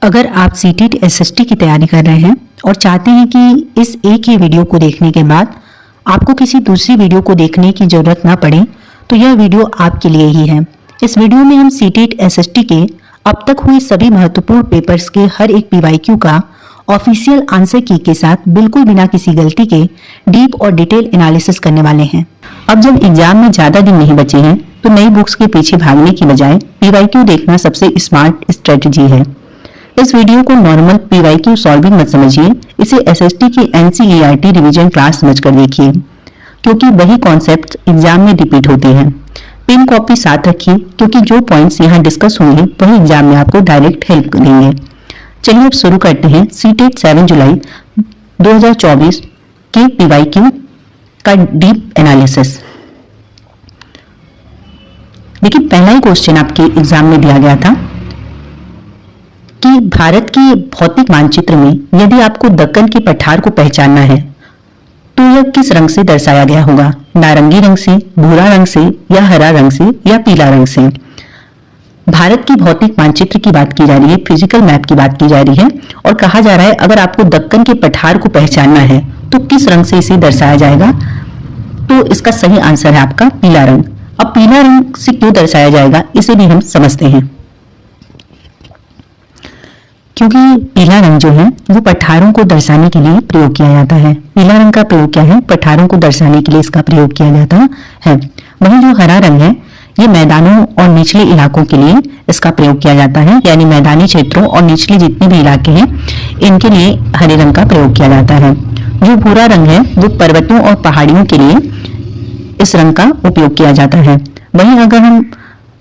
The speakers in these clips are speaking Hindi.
अगर आप सीटेट एसएसटी की तैयारी कर रहे हैं और चाहते हैं कि इस एक ही वीडियो को देखने के बाद आपको किसी दूसरी वीडियो को देखने की जरूरत ना पड़े, तो यह वीडियो आपके लिए ही है। इस वीडियो में हम सीटेट एसएसटी के अब तक हुए सभी महत्वपूर्ण पेपर्स के हर एक पीवाईक्यू का ऑफिशियल आंसर की के साथ बिल्कुल बिना किसी गलती के डीप और डिटेल एनालिसिस करने वाले हैं। अब जब एग्जाम में ज्यादा दिन नहीं बचे हैं, तो नई बुक्स के पीछे भागने की बजाय पीवाईक्यू देखना सबसे स्मार्ट स्ट्रेटजी है। इस वीडियो को नॉर्मल पीवाईक्यू सॉल्विंग मत समझिए, इसे एसएसटी की एनसीईआरटी रिवीजन क्लास समझकर देखिए, क्योंकि वही कॉन्सेप्ट एग्जाम में रिपीट होते हैं। पिन कॉपी साथ रखिए, क्योंकि जो पॉइंट्स यहाँ डिस्कस होंगे वही एग्जाम में आपको डायरेक्ट हेल्प देंगे। चलिए अब शुरू करते हैं सीटेट 7 जुलाई 2024 के पीवाईक्यू का डीप एनालिसिस। देखिए, पहला ही क्वेश्चन आपके एग्जाम में दिया गया था कि भारत के भौतिक मानचित्र में यदि आपको दक्कन के पठार को पहचानना है तो यह किस रंग से दर्शाया गया होगा? नारंगी रंग से, भूरा रंग से, या हरा रंग से, या पीला रंग से? भारत की भौतिक मानचित्र की बात की जा रही है, फिजिकल मैप की बात की जा रही है, और कहा जा रहा है अगर आपको दक्कन के पठार को पहचानना है तो किस रंग से इसे दर्शाया जाएगा? तो इसका सही आंसर है आपका पीला रंग। अब पीला रंग से क्यों दर्शाया जाएगा, इसे भी हम समझते हैं। क्योंकि पीला रंग जो है वो पठारों को दर्शाने के लिए प्रयोग किया जाता है। पीला रंग का प्रयोग क्या है? पठारों को दर्शाने के लिए इसका प्रयोग किया जाता है। वहीं जो हरा रंग है ये मैदानों और निचले इलाकों के लिए इसका प्रयोग किया जाता है, यानी मैदानी क्षेत्रों और निचले जितने भी इलाके हैं इनके लिए हरे रंग का प्रयोग किया जाता है। जो भूरा रंग है वो पर्वतों और पहाड़ियों के लिए इस रंग का उपयोग किया जाता है। वहीं अगर हम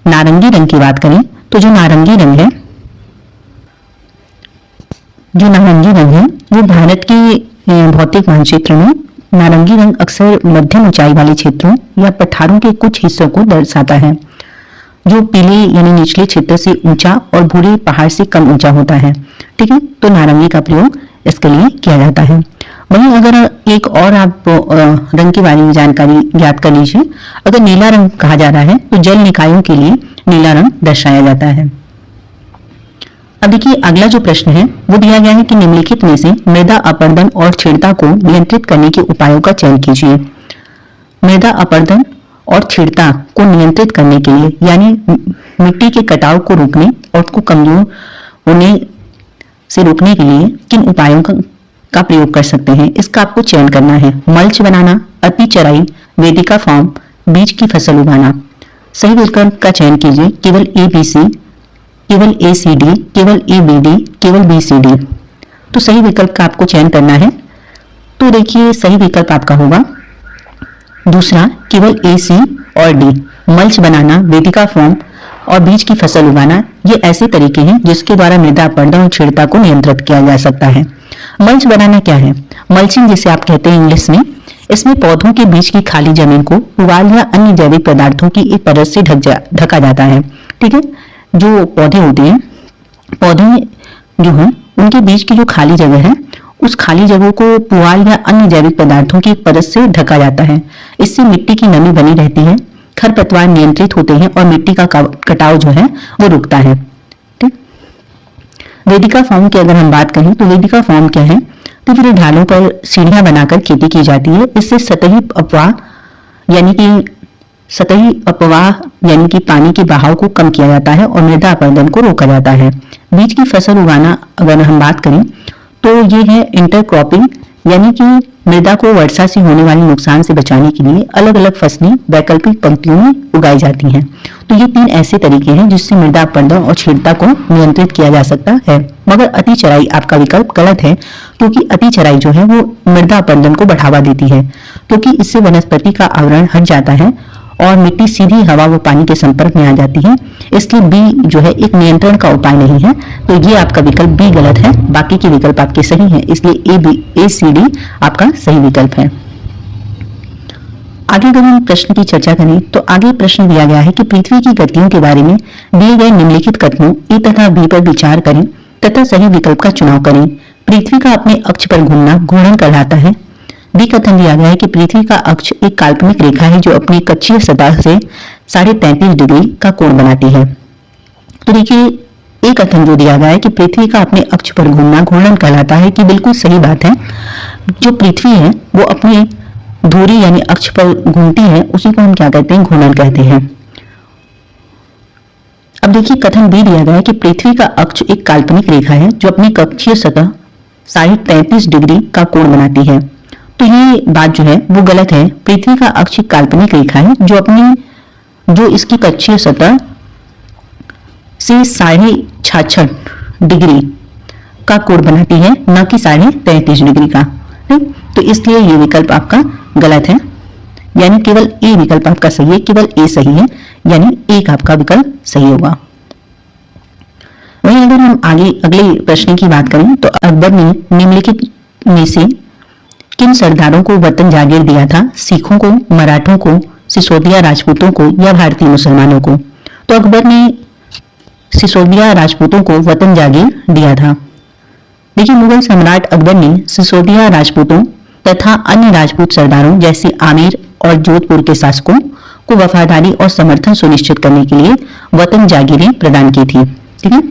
नारंगी रंग की बात करें तो जो नारंगी रंग है वो भारत के भौतिक मानचित्र में नारंगी रंग अक्सर मध्यम ऊंचाई वाले क्षेत्रों या पठारों के कुछ हिस्सों को दर्शाता है, जो पीले यानी निचले क्षेत्र से ऊंचा और भूरे पहाड़ से कम ऊंचा होता है। ठीक है, तो नारंगी का प्रयोग इसके लिए किया जाता है। वहीं अगर एक और आप रंग के बारे में जानकारी ज्ञात कर लीजिए, अगर नीला रंग कहा जा रहा है तो जल निकायों के लिए नीला रंग दर्शाया जाता है। अब देखिए, अगला जो प्रश्न है वो दिया गया है कि निम्नलिखित में से मृदा अपरदन और छेड़ता को नियंत्रित करने के उपायों का चयन कीजिए। मृदा अपरदन और छेड़ता को नियंत्रित करने के लिए, यानी मिट्टी के कटाव को रोकने और उसको कमजोर होने से रोकने के लिए किन उपायों का प्रयोग कर सकते हैं, इसका आपको चयन करना है। मल्च बनाना, अति चराई, वेदिका फॉर्म, बीज की फसल उगाना। सही विकल्प का चयन कीजिए, केवल ABC, केवल ACD, केवल ABD, केवल BCD। तो सही विकल्प का आपको चयन करना है। तो देखिए, सही विकल्प आपका होगा दूसरा, केवल AC और D। मल्च बनाना, वेदिका फॉर्म और बीज की फसल उगाना ये ऐसे तरीके हैं जिसके द्वारा मृदा अपरदन और छेड़ता को नियंत्रित किया जा सकता है। मल्च बनाना क्या है? मल्चिंग जिसे आप कहते हैं इंग्लिश में, इसमें पौधों के बीच की खाली जमीन को पुआल या अन्य जैविक पदार्थों की एक परत से ढका जाता है। ठीक है, जो पौधे होते हैं, पौधे जो हैं उनके बीच की जो खाली जगह है उस खाली जगह को पुआल या अन्य जैविक पदार्थों की एक परत से ढका जाता है। इससे मिट्टी की नमी बनी रहती है, खरपतवार नियंत्रित होते हैं और मिट्टी का कटाव जो है वो रुकता है। ठीक, वेदिका फॉर्म की अगर हम बात करें तो वेदिका फॉर्म क्या है? तो फिर ढालों पर सीढ़ियां बनाकर खेती की जाती है। इससे सतही अपवाह यानी कि पानी के बहाव को कम किया जाता है और मृदा अपरदन को रोका जाता है। बीज की फसल उगाना अगर हम बात करें तो ये है इंटरक्रॉपिंग, यानी कि मृदा को वर्षा से होने वाले नुकसान से बचाने के लिए अलग अलग फसलें वैकल्पिक पंक्तियों में उगाई जाती हैं। तो ये 3 ऐसे तरीके हैं जिससे मृदा अपरदन और छेड़ता को नियंत्रित किया जा सकता है। मगर अति चराई आपका विकल्प गलत है, क्योंकि अति चराई जो है वो मृदा अपरदन को बढ़ावा देती है, क्योंकि इससे वनस्पति का आवरण हट जाता है और मिट्टी सीधी हवा व पानी के संपर्क में आ जाती है। इसलिए बी जो है एक नियंत्रण का उपाय नहीं है। तो ये आपका विकल्प बी गलत है, बाकी के विकल्प आपके सही हैं, इसलिए ACD आपका सही विकल्प है। आगे अगर हम प्रश्न की चर्चा करें तो आगे प्रश्न दिया गया है कि पृथ्वी की गतियों के बारे में दिए गए निम्नलिखित कथनों A तथा B पर विचार करें तथा सही विकल्प का चुनाव करें। पृथ्वी का अपने अक्ष पर घूमना घूर्णन कहलाता है। बी कथन दिया गया है कि पृथ्वी का अक्ष एक काल्पनिक रेखा है जो अपनी कक्षीय सतह से 33.5 डिग्री का कोण बनाती है। तो देखिए, ए कथन जो दिया गया है कि पृथ्वी का अपने अक्ष पर घूमना घूर्णन कहलाता है, कि बिल्कुल सही बात है। जो पृथ्वी है वो अपने धुरी यानी अक्ष पर घूमती है, उसी को हम क्या कहते हैं, घूर्णन कहते हैं। अब देखिए कथन बी दिया गया है कि पृथ्वी का अक्ष एक काल्पनिक रेखा है जो अपनी कक्षीय सतह 33.5 डिग्री का कोण बनाती है। तो ये बात जो है वो गलत है। पृथ्वी का अक्ष एक काल्पनिक रेखा है जो इसकी कक्षीय सतह से 66.5 डिग्री का कोण बनाती है, न कि 33.5 डिग्री का। तो इसलिए ये विकल्प आपका गलत है, यानी केवल ए विकल्प आपका सही है, केवल ए सही है, यानी एक आपका विकल्प सही होगा। वहीं अगर हम आगे अगले प्रश्न की बात करें तो अकबर ने निम्नलिखित में से किन सरदारों को वतन जागीर दिया था? सिखों को, मराठों को, सिसोदिया राजपूतों को या भारतीय मुसलमानों को? तो अकबर ने सिसोदिया राजपूतों को वतन जागीर दिया था। देखिए मुगल सम्राट अकबर ने सिसोदिया राजपूतों तथा अन्य राजपूत सरदारों जैसे आमेर और जोधपुर के शासकों को वफादारी और समर्थन सुनिश्चित करने के लिए वतन जागीरें प्रदान की थी। ठीक है,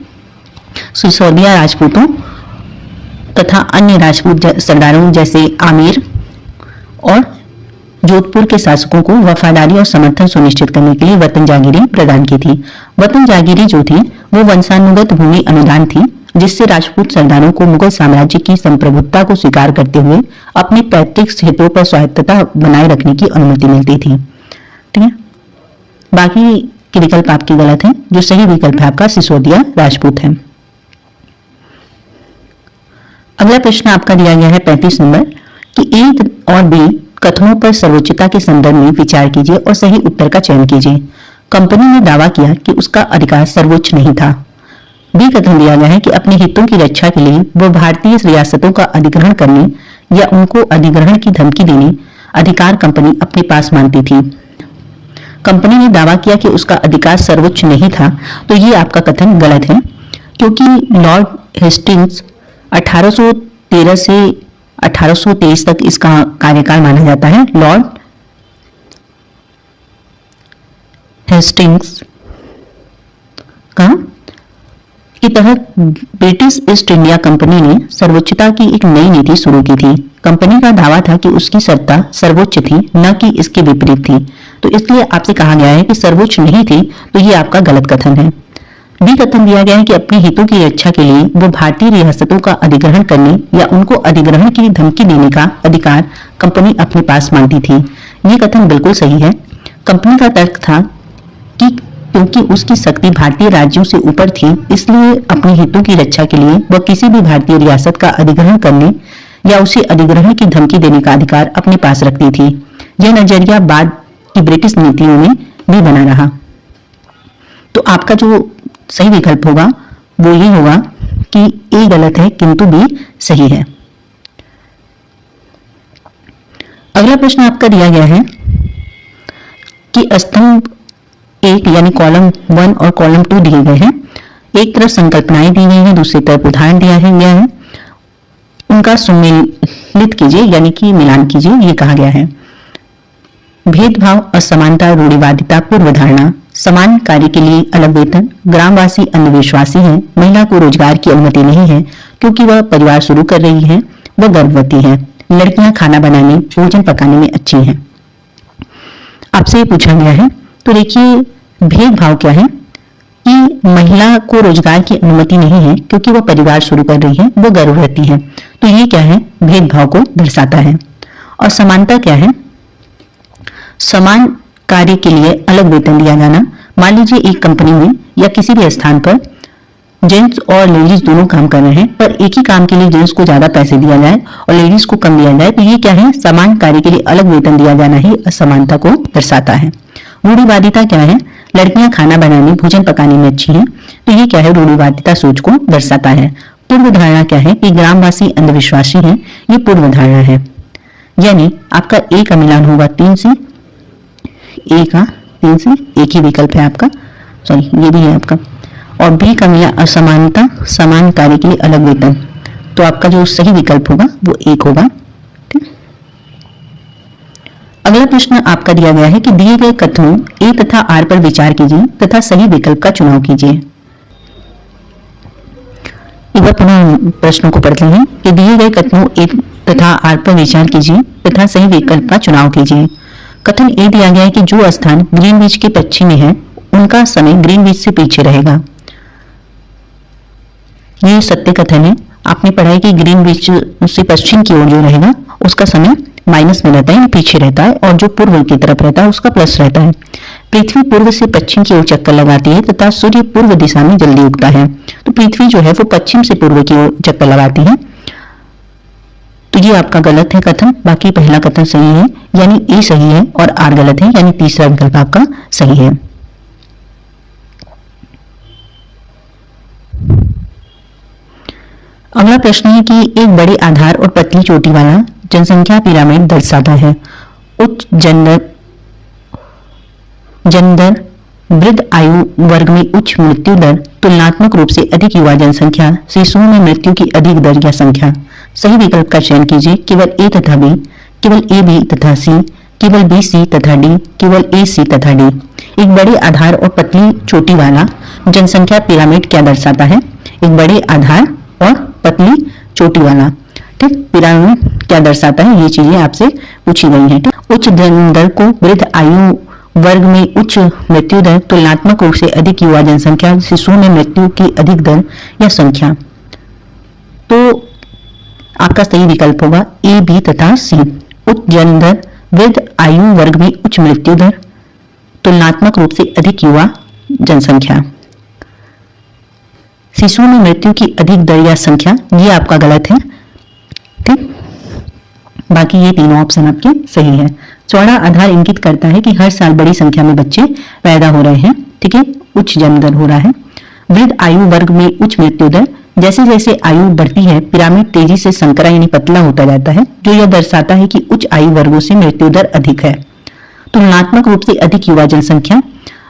सिसोदिया राजपूतों तथा अन्य राजपूत सरदारों जैसे आमेर और जोधपुर के शासकों को वफादारी और समर्थन सुनिश्चित करने के लिए वतन जागीरें प्रदान की थी। वतन जागीरें जो थी वो वंशानुगत भूमि अनुदान थी, जिससे राजपूत सरदारों को मुगल साम्राज्य की संप्रभुता को स्वीकार करते हुए अपने पैतृक क्षेत्रों पर स्वायत्तता बनाए रखने की अनुमति मिलती थी। ठीक है, बाकी के विकल्प आपके गलत हैं। जो सही विकल्प है आपका सिसोदिया राजपूत है। अगला प्रश्न आपका दिया गया है 35 नंबर कि ए और बी कथनों पर सर्वोच्चता के संदर्भ में विचार कीजिए और सही उत्तर का चयन कीजिए। कंपनी ने दावा किया कि उसका अधिकार सर्वोच्च नहीं था। बी कथन दिया गया है कि अपने हितों की रक्षा के लिए वह भारतीय रियासतों का अधिग्रहण करने या उनको अधिग्रहण की धमकी देने अधिकार कंपनी अपने पास मानती थी। कंपनी ने दावा किया कि उसका अधिकार सर्वोच्च नहीं था, तो ये आपका कथन गलत है, क्योंकि लॉर्ड हेस्टिंग्स 1813 से 1823 तक इसका कार्यकाल माना जाता है। लॉर्ड हेस्टिंग्स के तहत ब्रिटिश ईस्ट इंडिया कंपनी ने सर्वोच्चता की एक नई नीति शुरू की थी। कंपनी का दावा था कि उसकी सत्ता सर्वोच्च थी, न कि इसके विपरीत थी। तो इसलिए आपसे कहा गया है कि सर्वोच्च नहीं थी, तो ये आपका गलत कथन है। बी कथन दिया गया है कि अपने हितों की रक्षा के लिए वो भारतीय रियासतों का अधिग्रहण करने या उनको अधिग्रहण की धमकी देने का अधिकार कंपनी अपने पास मानती थी। ये कथन बिल्कुल सही है। कंपनी का तर्क था कि क्योंकि उसकी शक्ति भारतीय राज्यों से ऊपर थी, इसलिए अपने हितों की रक्षा के लिए वह किसी भी भारतीय रियासत का अधिग्रहण करने या उसे अधिग्रहण की धमकी देने का अधिकार अपने पास रखती थी। यह नजरिया बाद की ब्रिटिश नीतियों में भी बना रहा। तो आपका जो सही विकल्प होगा वो ये होगा कि ए गलत है किंतु बी सही है। अगला प्रश्न आपका दिया गया है कि स्तंभ 1 यानी कॉलम 1 और कॉलम 2 दिए गए हैं। एक तरफ संकल्पनाएं दी गई हैं, दूसरी तरफ उदाहरण दिया है, उनका सुमेलित कीजिए यानी कि मिलान कीजिए, ये कहा गया है। भेदभाव, असमानता, रूढ़िवादिता, पूर्व धारणा, समान कार्य के लिए अलग वेतन, ग्रामवासी अंधविश्वासी हैं, महिला को रोजगार की अनुमति नहीं है क्योंकि वह परिवार शुरू कर रही है, वह गर्भवती है, लड़कियां खाना बनाने भोजन पकाने में अच्छी हैं। आपसे ये पूछा गया है। तो देखिए भेदभाव क्या है कि महिला को रोजगार की अनुमति नहीं है क्योंकि वह परिवार शुरू कर रही है, वह गर्भवती है। तो ये क्या है, भेदभाव को दर्शाता है। और समानता क्या है, समान कार्य के लिए अलग वेतन दिया जाना। मान लीजिए एक कंपनी में या किसी भी स्थान पर जेंट्स और लेडीज दोनों काम कर रहे हैं, पर एक ही काम के लिए जेंट्स को ज्यादा पैसे दिया जाए और लेडीज को कम दिया जाए, तो ये क्या है, समान कार्य के लिए अलग वेतन दिया जाना ही असमानता को दर्शाता है। रूढ़िवादिता क्या है, लड़कियां खाना बनाने भोजन पकाने में अच्छी हैं, तो ये क्या है, रूढ़िवादिता सोच को दर्शाता है। पूर्व धारणा क्या है कि ग्रामवासी अंधविश्वासी हैं, ये पूर्व धारणा है। यानी आपका ए का मिलान होगा 3 से, ए का 3 से, एक ही विकल्प है आपका, सॉरी ये भी है आपका। और बी का मिला असमानता, समान कार्य के लिए अलग वेतन, तो आपका जो सही विकल्प होगा वो 1 होगा। अगला प्रश्न आपका दिया गया है कि दिए गए कथनों ए तथा आर पर विचार कीजिए तथा सही विकल्प का चुनाव कीजिए। एक बार पुनः प्रश्नों को पढ़ते हैं कि दिए गए कथनों ए तथा आर पर विचार कीजिए तथा सही विकल्प का चुनाव कीजिए। कथन ए दिया गया है कि जो स्थान ग्रीनविच के पश्चिम में है उनका समय ग्रीनविच से पीछे रहेगा। ये सत्य कथन है। आपने पढ़ा है कि ग्रीनविच से पश्चिम की ओर जो रहेगा उसका समय माइनस में रहता है, पीछे रहता है, और जो पूर्व की तरफ रहता है उसका प्लस रहता है। पृथ्वी पूर्व से पश्चिम की ओर चक्कर लगाती है तथा सूर्य पूर्व दिशा में जल्दी उगता है। तो पृथ्वी जो है वो पश्चिम से पूर्व की ओर चक्कर लगाती है। तो ये आपका गलत है कथन। बाकी पहला कथन सही है, यानी ए सही है और आर गलत है, यानी तीसरा विकल्प आपका सही है। अगला प्रश्न है कि एक बड़े आधार और पतली चोटी वाला जनसंख्या पिरामिड दर्शाता है। उच्च जन्म दर, वृद्ध आयु वर्ग में उच्च मृत्यु दर, तुलनात्मक रूप से अधिक युवा जनसंख्या, शिशुओं में मृत्यु की अधिक दर या संख्या। सही विकल्प का चयन कीजिए। केवल ए तथा बी, केवल ए बी तथा सी, केवल बी सी तथा डी, केवल ए सी तथा डी। एक बड़े आधार और पतली चोटी वाला जनसंख्या पिरामिड क्या दर्शाता है? एक बड़े आधार और पतली चोटी वाला, ठीक, पिरामिड क्या दर्शाता है? ये चीजें आपसे पूछी गई हैं। उच्च जन्म दर को, वृद्ध आयु वर्ग में उच्च मृत्यु दर, तुलनात्मक रूप से अधिक युवा जनसंख्या, शिशुओं में मृत्यु की अधिक दर या संख्या। तो आपका सही विकल्प होगा ए, बी तथा सी। उच्च जन्म दर, वृद्ध आयु वर्ग में उच्च मृत्यु दर, तुलनात्मक रूप से अधिक युवा जनसंख्या, शिशुओं में मृत्यु की अधिक दर या संख्या, ये आपका गलत है। ठीक, बाकी ये तीनों ऑप्शन आपके सही है। चौड़ा आधार इंगित करता है कि हर साल बड़ी संख्या में बच्चे पैदा हो रहे हैं। ठीक है, उच्च जन्म दर हो रहा है। वृद्ध आयु वर्ग में उच्च मृत्यु दर, जैसे जैसे आयु बढ़ती है पिरामिड तेजी से संकरा यानी पतला होता जाता है, जो यह दर्शाता है कि उच्च आयु वर्गों से मृत्यु दर अधिक है। तुलनात्मक रूप से अधिक युवा जनसंख्या,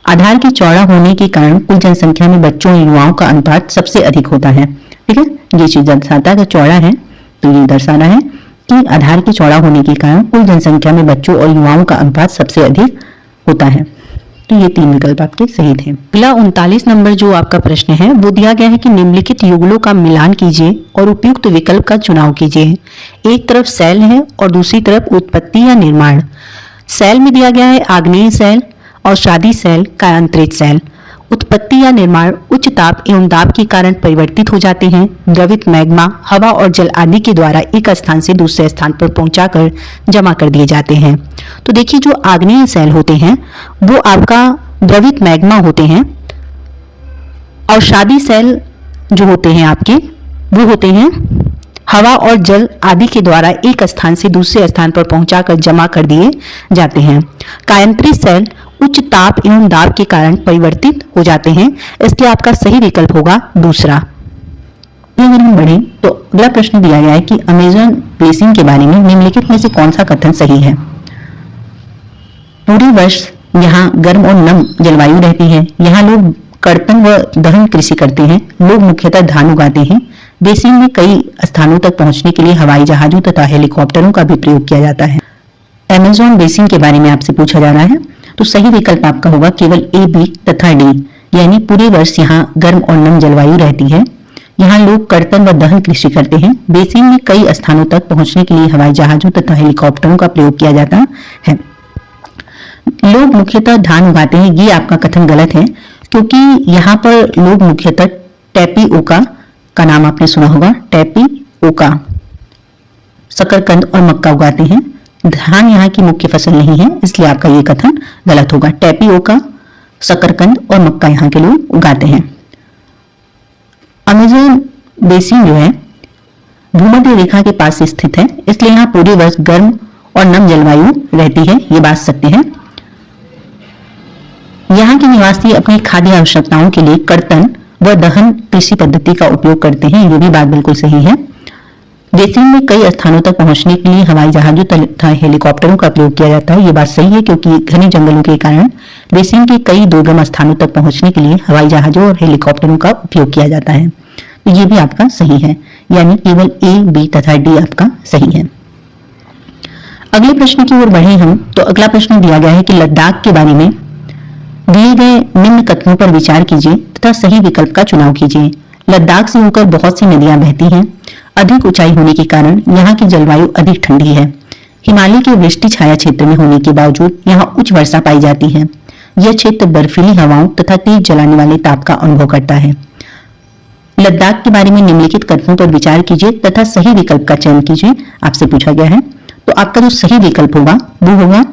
आधार के चौड़ा होने के कारण कुल जनसंख्या में बच्चों और युवाओं का अनुपात सबसे अधिक होता है। ठीक है, ये चीज दर्शाता है कि चौड़ा है, तो ये दर्शाना है कि आधार के चौड़ा होने के कारण कुल जनसंख्या में बच्चों और युवाओं का अनुपात सबसे अधिक होता है। तो ये तीन विकल्प आपके सही थे। अगला 39 नंबर जो आपका प्रश्न है वो दिया गया है कि निम्नलिखित युगलों का मिलान कीजिए और उपयुक्त विकल्प का चुनाव कीजिए। एक तरफ सेल है और दूसरी तरफ उत्पत्ति या निर्माण। सेल में दिया गया है आग्नेय सेल, अवसादी सेल, कायांतरित सेल। उत्पत्ति या निर्माण उच्च ताप एवं दाब के कारण परिवर्तित हो जाते हैं। द्रवित मैग्मा हवा और जल आदि के द्वारा एक स्थान से दूसरे स्थान पर पहुंचाकर जमा कर दिए जाते हैं। तो देखिए, जो आग्नेय सेल होते हैं वो आपका द्रवित मैग्मा होते हैं। अवसादी सेल जो होते हैं आपके वो होते हैं हवा और जल आदि के द्वारा एक स्थान से दूसरे स्थान पर पहुंचाकर जमा कर दिए जाते हैं। कायांतरित सेल उच्च ताप एवं दाब के कारण परिवर्तित हो जाते हैं, इसलिए आपका सही विकल्प होगा दूसरा। अगर हम बढ़े तो अगला प्रश्न दिया गया है कि अमेज़न बेसिन के बारे में निम्नलिखित में से कौन सा कथन सही है? पूरे वर्ष यहाँ गर्म और नम जलवायु रहती है। यहाँ लोग कर्तन व दहन कृषि करते हैं। लोग मुख्यतः धान उगाते हैं। बेसिन में कई स्थानों तक पहुंचने के लिए हवाई जहाजों तथा हेलीकॉप्टरों का भी प्रयोग किया जाता है। अमेज़न बेसिन के बारे में आपसे पूछा जा रहा है, तो सही विकल्प आपका होगा केवल ए, बी तथा डी, यानी पूरे वर्ष यहाँ गर्म और नम जलवायु रहती है। यहाँ लोग कर्तन व दहन कृषि करते हैं। बेसिन में कई स्थानों तक पहुंचने के लिए हवाई जहाजों तथा हेलीकॉप्टरों का प्रयोग किया जाता है। लोग मुख्यतः धान उगाते हैं, ये आपका कथन गलत है, क्योंकि यहाँ पर लोग मुख्यतः टैपिओका का नाम आपने सुना होगा, टैपिओका, शकरकंद और मक्का उगाते हैं। धान यहाँ की मुख्य फसल नहीं है, इसलिए आपका ये कथन गलत होगा। टैपिओका, शकरकंद और मक्का यहाँ के लोग उगाते हैं। अमेज़न बेसिन जो है भूमध्य रेखा के पास स्थित है, इसलिए यहाँ पूरे वर्ष गर्म और नम जलवायु रहती है, ये बात सत्य है। यहाँ के निवासी अपनी खाद्य आवश्यकताओं के लिए कर्तन व दहन कृषि पद्धति का उपयोग करते हैं, ये भी बात बिल्कुल सही है। बेसिन में कई स्थानों तक पहुंचने के लिए हवाई जहाजों तथा हेलीकॉप्टरों का प्रयोग किया जाता है, ये बात सही है, क्योंकि घने जंगलों के कारण बेसिन के कई दुर्गम स्थानों तक पहुंचने के लिए हवाई जहाजों और हेलीकॉप्टरों का उपयोग किया जाता है। तो ये भी आपका सही है, यानी केवल ए, बी तथा डी आपका सही है। अगले प्रश्न की ओर बढ़े हम, तो अगला प्रश्न दिया गया है कि लद्दाख के बारे में दिए गए निम्न कथनों पर विचार कीजिए तथा सही विकल्प का चुनाव कीजिए। लद्दाख से होकर बहुत सी नदियां बहती हैं। अधिक ऊंचाई होने के कारण यहाँ की जलवायु अधिक ठंडी है। हिमालय के वृष्टि छाया क्षेत्र में होने के बावजूद यहाँ उच्च वर्षा पाई जाती है। यह क्षेत्र बर्फीली हवाओं तथा तेज जलाने वाले ताप का अनुभव करता है। लद्दाख के बारे में निम्नलिखित कथनों पर विचार कीजिए तथा सही विकल्प का चयन कीजिए, आपसे पूछा गया है। तो आपका जो सही विकल्प होगा वो होगा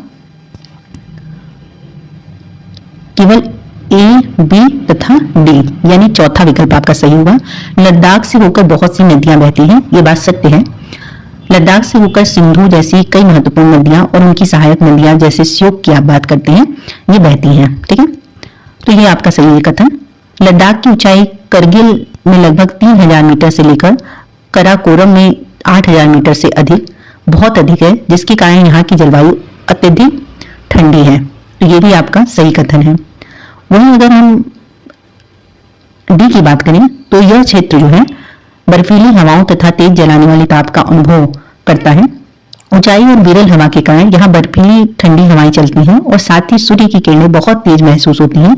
केवल ए, बी तथा डी, यानी चौथा विकल्प आपका सही होगा। लद्दाख से होकर बहुत सी नदियां बहती हैं, ये बात सत्य है। लद्दाख से होकर सिंधु जैसी कई महत्वपूर्ण नदियां और उनकी सहायक नदियां जैसे श्योक की आप बात करते हैं, ये बहती हैं। ठीक है, तो ये आपका सही है कथन। लद्दाख की ऊंचाई करगिल में लगभग 3000 मीटर से लेकर कराकोरम में 8000 मीटर से अधिक बहुत अधिक है, जिसके कारण यहाँ की जलवायु अत्यधिक ठंडी है। तो ये भी आपका सही कथन है। वहीं अगर हम डी की बात करें तो यह क्षेत्र जो है बर्फीली हवाओं तथा तेज जलाने वाले ताप का अनुभव करता है। ऊंचाई और विरल हवा के कारण यहाँ बर्फीली ठंडी हवाएं चलती हैं और साथ ही सूर्य की किरणें बहुत तेज महसूस होती हैं,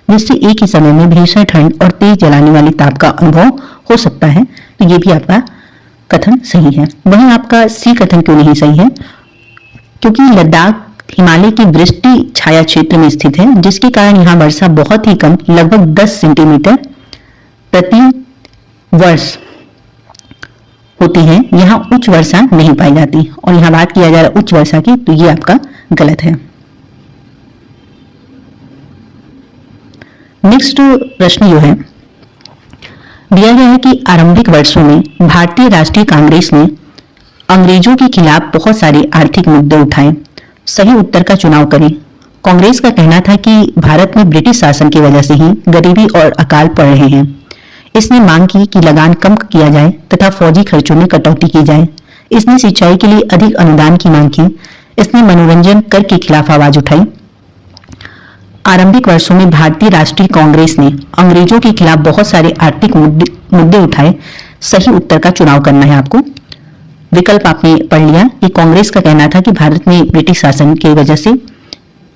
जिससे एक ही समय में भीषण ठंड और तेज जलाने वाले ताप का अनुभव हो सकता है। तो ये भी आपका कथन सही है। वहीं आपका सी कथन क्यों नहीं सही है? क्योंकि लद्दाख हिमालय की वृष्टि छाया क्षेत्र में स्थित है, जिसके कारण यहाँ वर्षा बहुत ही कम लगभग 10 सेंटीमीटर प्रति वर्ष होती है। यहाँ उच्च वर्षा नहीं पाई जाती। और यहाँ बात किया जा रहा है उच्च वर्षा की, तो ये आपका गलत है। नेक्स्ट प्रश्न जो है दिया गया है कि आरंभिक वर्षों में भारतीय राष्ट्रीय कांग्रेस ने अंग्रेजों के खिलाफ बहुत सारे आर्थिक मुद्दे उठाए। सही उत्तर का चुनाव करें। कांग्रेस का कहना था कि भारत में ब्रिटिश शासन की वजह से ही गरीबी और अकाल पड़ रहे हैं। इसने मांग की कि लगान कम किया जाए तथा फौजी खर्चों में कटौती की जाए। इसने सिंचाई के लिए अधिक अनुदान की मांग की। इसने मनोरंजन कर के खिलाफ आवाज उठाई। आरंभिक वर्षों में भारतीय राष्ट्रीय कांग्रेस ने अंग्रेजों के खिलाफ बहुत सारे आर्थिक मुद्दे उठाए। सही उत्तर का चुनाव करना है आपको। विकल्प आपने पढ़ लिया कि कांग्रेस का कहना था कि भारत में ब्रिटिश शासन की वजह से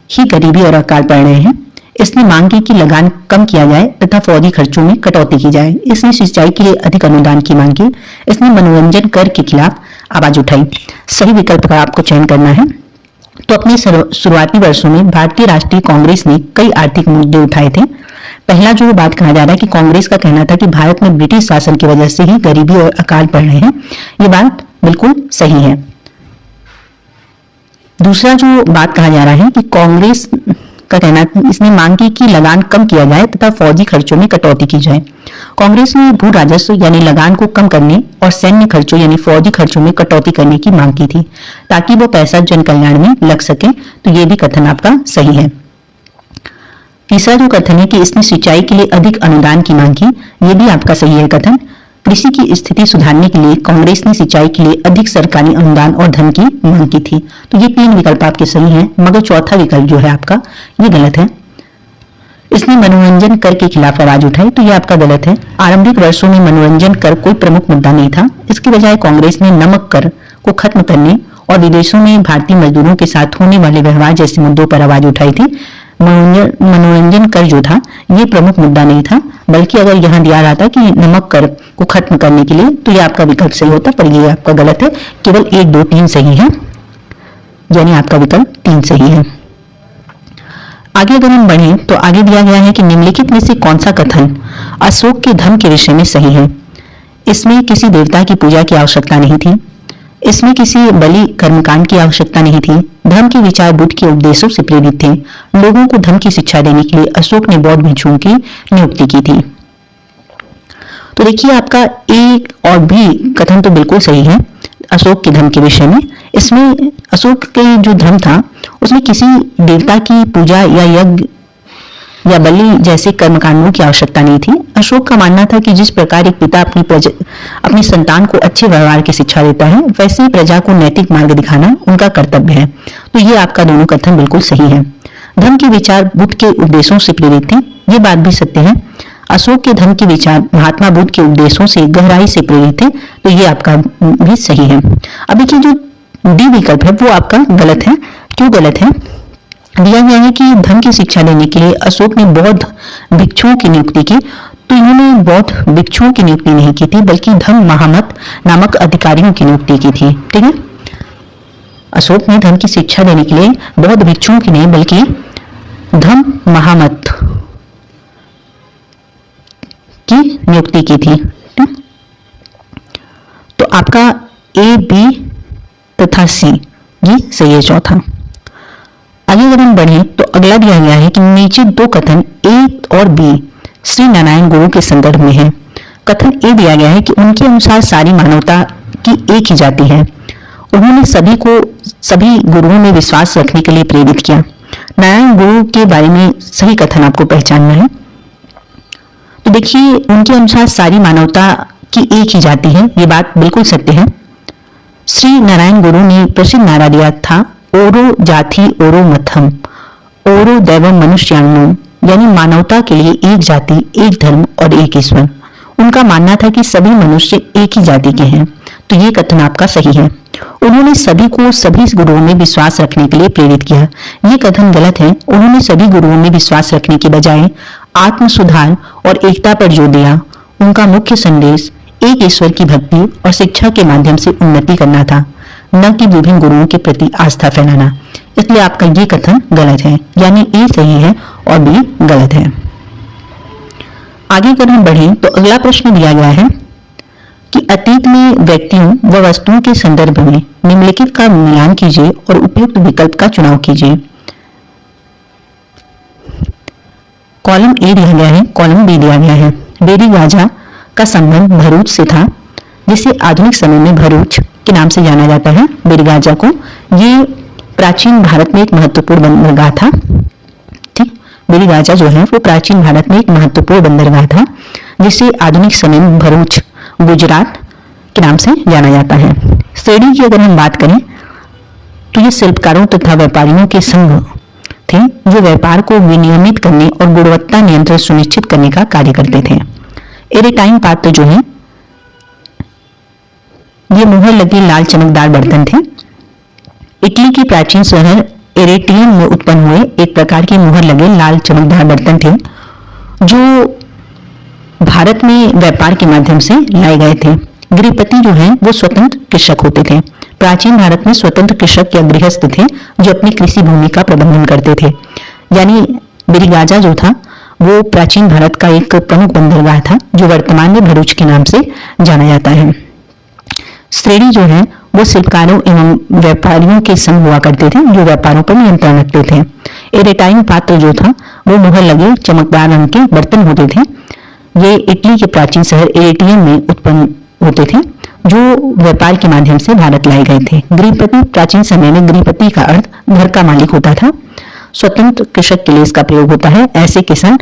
ही गरीबी और अकाल पड़ रहे हैं। इसने मांग की कि लगान कम किया जाए तथा फौजी खर्चों में कटौती की जाए। इसने सिंचाई के लिए अधिक अनुदान की मांग की। इसने मनोरंजन कर के खिलाफ आवाज उठाई। सही विकल्प का आपको चयन करना है। तो अपने शुरुआती वर्षों में भारतीय राष्ट्रीय कांग्रेस ने कई आर्थिक मुद्दे उठाए थे। पहला जो बात कहा जा रहा है कि कांग्रेस का कहना था कि भारत में ब्रिटिश शासन की वजह से ही गरीबी और अकाल पड़ रहे हैं, ये बात बिल्कुल सही है। दूसरा जो बात कहा जा रहा है कि कांग्रेस का कहना, इसने मांग की कि लगान कम किया जाए तथा फौजी खर्चों में कटौती की जाए। कांग्रेस ने भू राजस्व यानी लगान को कम करने और सैन्य खर्चों यानी फौजी खर्चों में कटौती करने की मांग की थी, ताकि वो पैसा जन कल्याण में लग सके। तो ये भी कथन आपका सही है। तीसरा जो कथन है कि इसने सिंचाई के लिए अधिक अनुदान की मांग की, ये भी आपका सही है कथन। कृषि की स्थिति सुधारने के लिए कांग्रेस ने सिंचाई के लिए अधिक सरकारी अनुदान और धन की मांग की थी। तो ये तीन विकल्प आपके सही हैं, मगर चौथा विकल्प जो है आपका ये गलत है। इसने मनोरंजन कर के खिलाफ आवाज उठाई, तो ये आपका गलत है। आरंभिक वर्षों में मनोरंजन कर कोई प्रमुख मुद्दा नहीं था। इसकी बजाय कांग्रेस ने नमक कर को खत्म करने और विदेशों में भारतीय मजदूरों के साथ होने वाले व्यवहार जैसे मुद्दों पर आवाज उठाई थी। मनोरंजन कर जो था ये प्रमुख मुद्दा नहीं था, बल्कि अगर यहाँ दिया रहा था कि नमक कर को खत्म करने के लिए, तो ये आपका विकल्प सही होता, पर ये आपका गलत है। केवल 1, 2, 3 सही है, यानी आपका विकल्प 3 सही है। आगे अगर हम बढ़ें तो आगे दिया गया है कि निम्नलिखित में से कौन सा कथन अशोक के धर्म के विषय में सही है। इसमें किसी देवता की पूजा की आवश्यकता नहीं थी। इसमें किसी बलि कर्मकांड की आवश्यकता नहीं थी। धर्म के विचार बुद्ध के उपदेशों से प्रेरित थे। लोगों को धर्म की शिक्षा देने के लिए अशोक ने बौद्ध भिक्षुओं की नियुक्ति की थी। तो देखिए आपका ए और बी कथन तो बिल्कुल सही है अशोक के धर्म के विषय में। इसमें अशोक के जो धर्म था उसमें किसी देवता की पूजा या यज्ञ या बलि जैसे कर्मकांडों की आवश्यकता नहीं थी। अशोक का मानना था कि जिस प्रकार एक पिता अपनी संतान को अच्छे व्यवहार की शिक्षा देता है, वैसे ही प्रजा को नैतिक मार्ग दिखाना उनका कर्तव्य है। तो ये आपका दोनों कथन बिल्कुल सही है। धर्म के विचार बुद्ध के उपदेशों से प्रेरित थे, ये बात भी सत्य है। अशोक के धर्म के विचार महात्मा बुद्ध के उपदेशों से गहराई से प्रेरित थे, तो ये आपका भी सही है। अब देखिए जो डी विकल्प है वो आपका गलत है। क्यों गलत है? दिया गया है कि धर्म की शिक्षा देने के लिए अशोक ने बौद्ध भिक्षुओं की नियुक्ति की, तो इन्होंने बौद्ध भिक्षुओं की नियुक्ति नहीं की थी, बल्कि धम्म महामत नामक अधिकारियों की नियुक्ति की थी। ठीक है, अशोक ने धर्म की शिक्षा देने के लिए बौद्ध भिक्षुओं की नहीं बल्कि धम्म महामत की नियुक्ति की थी। तो आपका ए, बी तथा सी ये सही है चौथा। आगे अगर हम बढ़े तो अगला दिया गया है कि नीचे दो कथन ए और बी श्री नारायण गुरु के संदर्भ में है। कथन ए दिया गया है कि उनके अनुसार सारी मानवता की एक ही जाति है। उन्होंने सभी गुरुओं में विश्वास रखने के लिए प्रेरित किया। नारायण गुरु के बारे में सही कथन आपको पहचानना है। तो देखिए, उनके अनुसार सारी मानवता की एक ही जाति है, ये बात बिल्कुल सत्य है। श्री नारायण गुरु ने प्रसिद्ध नारा दिया था, ओरो जाति ओरो मथम ओरो दैवम मनुष्यान्नम, यानी मानवता के लिए एक जाति, एक धर्म और एक ईश्वर। उनका मानना था कि सभी मनुष्य एक ही जाति के हैं। तो ये कथन आपका सही है। उन्होंने सभी को सभी गुरुओं में विश्वास रखने के लिए प्रेरित किया। ये कथन गलत है। उन्होंने सभी गुरुओं में विश्वास रखने के बजाय आत्म सुधार और एकता पर जोर दिया। उनका मुख्य संदेश एक ईश्वर की भक्ति और शिक्षा के माध्यम से उन्नति करना था, न कि विभिन्न गुरुओं के प्रति आस्था फैलाना। इसलिए आपका ये कथन गलत है, यानी ए सही है और बी गलत है। आगे अगर हम बढ़ें तो अगला प्रश्न दिया गया है कि अतीत में व्यक्तियों व वस्तुओं के संदर्भ में निम्नलिखित का मिलान कीजिए और उपयुक्त विकल्प का चुनाव कीजिए। कॉलम ए दिया गया है, कॉलम बी दिया गया है। वैदिक राजा का संबंध भरूच से था, जिसे आधुनिक समय में भरूच के नाम से जाना जाता है। वैदिक राजा को ये प्राचीन भारत में एक महत्वपूर्ण बंदरगाह था। ठीक, वैदिक राजा जो है वो प्राचीन भारत में एक महत्वपूर्ण बंदरगाह था, जिसे आधुनिक समय में भरूच गुजरात के नाम से जाना जाता है। श्रेणी की अगर हम बात करें तो ये शिल्पकारों तथा व्यापारियों के संघ थे, जो व्यापार को विनियमित करने और गुणवत्ता नियंत्रण सुनिश्चित करने का कार्य करते थे। एरेटाइन पात्र जो है ये मुहर लगे लाल चमकदार बर्तन थे। इटली के प्राचीन शहर एरेटियम में उत्पन्न हुए एक प्रकार के मुहर लगे लाल चमकदार बर्तन थे, जो भारत में व्यापार के माध्यम से लाए गए थे। गृहपति जो हैं वो स्वतंत्र कृषक होते थे। प्राचीन भारत में स्वतंत्र कृषक या गृहस्थ थे, जो अपनी कृषि भूमि का प्रबंधन करते थे। यानी वैदिक राजा जो था वो प्राचीन भारत का एक प्रमुख बंदरगाह था, जो वर्तमान में भरूच के नाम से जाना जाता है। श्रेणी जो है वो शिल्पकारों एवं व्यापारियों के संग हुआ करते थे, जो व्यापारों पर नियंत्रण रखते थे। एरेटाइन पात्र जो था वो मुहर लगे चमकदार रंग के बर्तन होते थे। ये इटली के प्राचीन शहर एरेटियम में उत्पन्न होते थे, जो व्यापार के माध्यम से भारत लाए गए थे। गृहपति, प्राचीन समय में गृहपति का अर्थ घर का मालिक होता था। स्वतंत्र कृषक के लिए इसका प्रयोग होता है, ऐसे किसान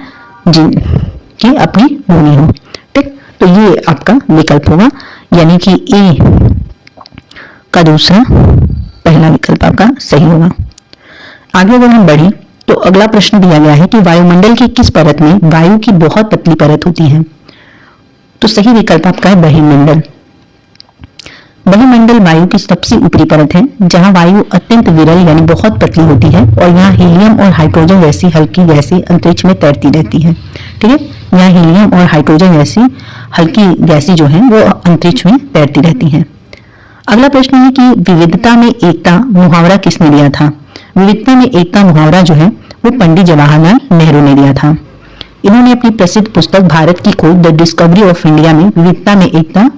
जिनकी अपनी भूमि हो। ठीक, तो ये आपका विकल्प होगा, यानी कि ए का दूसरा पहला विकल्प आपका सही होगा। आगे अगर हम बढ़े तो अगला प्रश्न दिया गया है कि वायुमंडल की किस परत में वायु की बहुत पतली परत होती है। तो सही विकल्प आपका है बहिर्मंडल। बहिर्मंडल वायु की सबसे ऊपरी परत है, जहां वायु अत्यंत विरल यानी बहुत पतली होती है और यहाँ हीलियम और हाइड्रोजन जैसी हल्की गैसें अंतरिक्ष में तैरती रहती है। ठीक है, यहाँ हीलियम और हाइड्रोजन जैसी हल्की गैसें जो है वो अंतरिक्ष में तैरती रहती हैं। अगला प्रश्न है कि विविधता में एकता मुहावरा किसने दिया था। विविधता में एकता मुहावरा जो है वो पंडित जवाहरलाल नेहरू ने दिया था। इन्होंने अपनी प्रसिद्ध पुस्तक भारत की खोज द डिस्कवरी ऑफ इंडिया में विविधता में एकता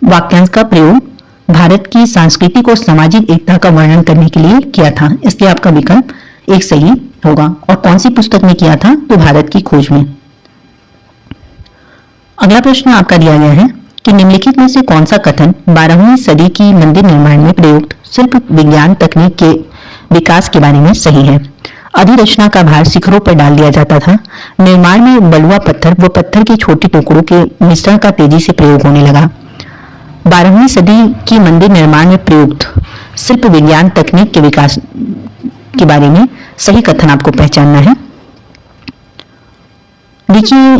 वाक्यांश का प्रयोग भारत की सांस्कृतिक और सामाजिक एकता का वर्णन करने के लिए किया था। इसलिए आपका विकल्प एक सही होगा। और कौन सी पुस्तक में किया था, तो भारत की खोज में। अगला प्रश्न आपका दिया गया है कि निम्नलिखित में से कौन सा कथन 12वीं सदी की मंदिर निर्माण में प्रयुक्त शिल्प विज्ञान तकनीक के विकास के बारे में सही है। अधिरचना का भार शिखरों पर डाल दिया जाता था। निर्माण में बलुआ पत्थर व पत्थर के छोटे टुकड़ों के मिश्रण का तेजी से प्रयोग होने लगा। 12वीं सदी की मंदिर निर्माण में प्रयुक्त शिल्प विज्ञान तकनीक के विकास के बारे में सही कथन आपको पहचानना है। देखिए,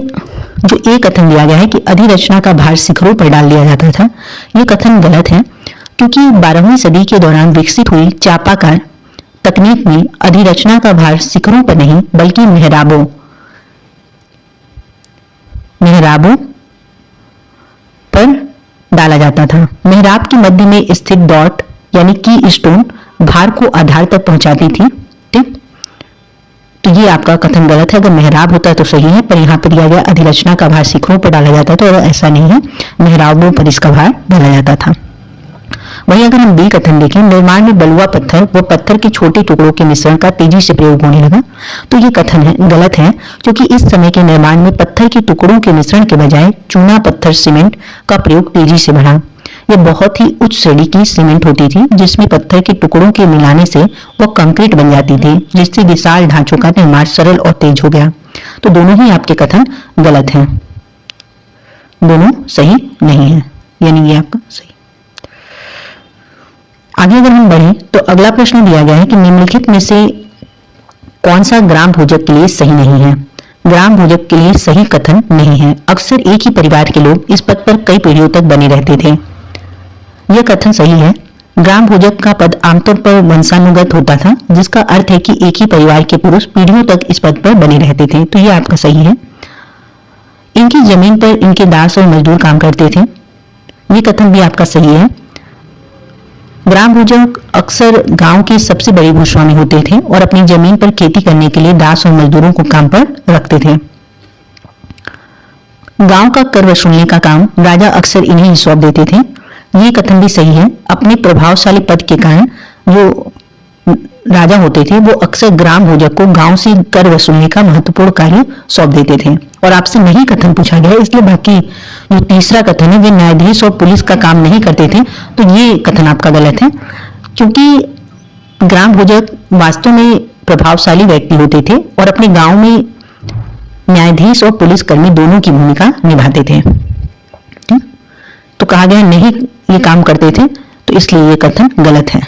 जो एक कथन दिया गया है कि अधिरचना का भार शिखरों पर डाल दिया जाता था, यह कथन गलत है, क्योंकि 12वीं सदी के दौरान विकसित हुई चापाकार तकनीक में अधिरचना का भार शिखरों पर नहीं बल्कि मेहराबों मेहराबों पर डाला जाता था। मेहराब के मध्य में स्थित डॉट यानी की स्टोन भार को आधार तक पहुंचाती थी। ठीक, तो ये आपका कथन गलत है। अगर मेहराब होता तो सही है, पर यहाँ पर दिया गया अधिरचना का भार शिखरों पर डाला जाता, तो ऐसा नहीं है, मेहराबों पर इसका भार डाला जाता था। वहीं अगर हम बी कथन देखें, निर्माण में बलुआ पत्थर व पत्थर के छोटे टुकड़ों के मिश्रण का तेजी से प्रयोग होने लगा, तो ये कथन है गलत है, क्योंकि इस समय के निर्माण में पत्थर के टुकड़ों के मिश्रण के बजाय चूना पत्थर सीमेंट का प्रयोग तेजी से बढ़ा। यह बहुत ही उच्च श्रेणी की सीमेंट होती थी, जिसमें पत्थर के टुकड़ों के मिलाने से वह कंक्रीट बन जाती थी, जिससे विशाल ढांचों का निर्माण सरल और तेज हो गया। तो दोनों ही आपके कथन गलत हैं, दोनों सही नहीं है, यानी ये आपका सही। आगे अगर हम बढ़ें तो अगला प्रश्न दिया गया है कि निम्नलिखित में से कौन सा ग्राम भोजक के लिए सही नहीं है। ग्राम भोजक के लिए सही कथन नहीं है। अक्सर एक ही परिवार के लोग इस पद पर कई पीढ़ियों तक बने रहते थे। यह कथन सही है। ग्राम भोजक का पद आमतौर पर वंशानुगत होता था, जिसका अर्थ है कि एक ही परिवार के पुरुष पीढ़ियों तक इस पद पर बने रहते थे, तो यह आपका सही है। इनकी जमीन पर इनके दास और मजदूर काम करते थे, यह कथन भी आपका सही है। ग्राम भोजक अक्सर गांव के सबसे बड़े भूस्वामी होते थे और अपनी जमीन पर खेती करने के लिए दास और मजदूरों को काम पर रखते थे। गांव का कर वसूलने का काम राजा अक्सर इन्हें सौंप देते थे, ये कथन भी सही है। अपने प्रभावशाली पद के कारण जो राजा होते थे वो अक्सर ग्राम भोजक को गांव से कर वसूलने का महत्वपूर्ण कार्य सौंप देते थे। और आपसे नहीं कथन पूछा गया, इसलिए बाकी जो तीसरा कथन है वे न्यायाधीश और पुलिस का काम नहीं करते थे, तो ये कथन आपका गलत है, क्योंकि ग्राम भोजक वास्तव में प्रभावशाली व्यक्ति होते थे और अपने गांव में न्यायाधीश और पुलिसकर्मी दोनों की भूमिका निभाते थे। तो कहा गया नहीं ये काम करते थे, तो इसलिए ये कथन गलत है।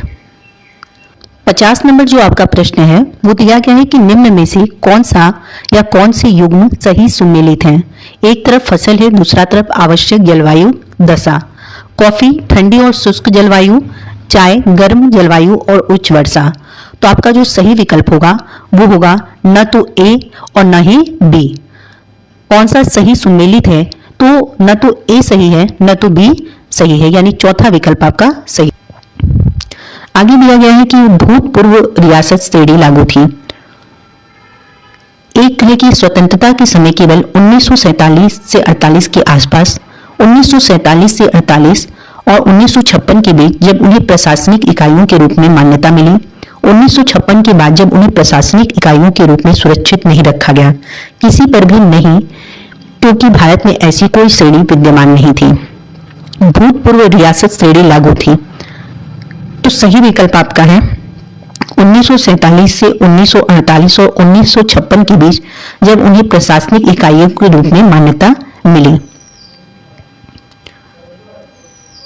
50 नंबर जो आपका प्रश्न है वो दिया गया है कि निम्न में से कौन सा या कौन से युग्म सही सुमेलित हैं। एक तरफ फसल है, दूसरा तरफ आवश्यक जलवायु दशा। कॉफी ठंडी और शुष्क जलवायु, चाय गर्म जलवायु और उच्च वर्षा। तो आपका जो सही विकल्प होगा वो होगा न तो ए और न ही बी। कौन सा सही सुमेलित है, तो न तो ए सही है न तो बी सही है, यानी चौथा विकल्प आपका सही। आगे दिया गया है कि भूतपूर्व रियासत श्रेणी लागू थी। एक है कि स्वतंत्रता के समय केवल 1947 से 48 के आसपास, 1947 से 48 और 1956 के बीच जब उन्हें प्रशासनिक इकाइयों के रूप में मान्यता मिली। 1956 के बाद जब उन्हें प्रशासनिक इकाइयों के रूप में सुरक्षित नहीं रखा गया, किसी पर भी नहीं, क्योंकि भारत में ऐसी कोई श्रेणी विद्यमान नहीं थी। भूतपूर्व रियासत श्रेणी लागू थी, तो सही विकल्प आपका है 1947 से 1948 और 1956 के बीच जब उन्हें प्रशासनिक इकाइयों के रूप में मान्यता मिली।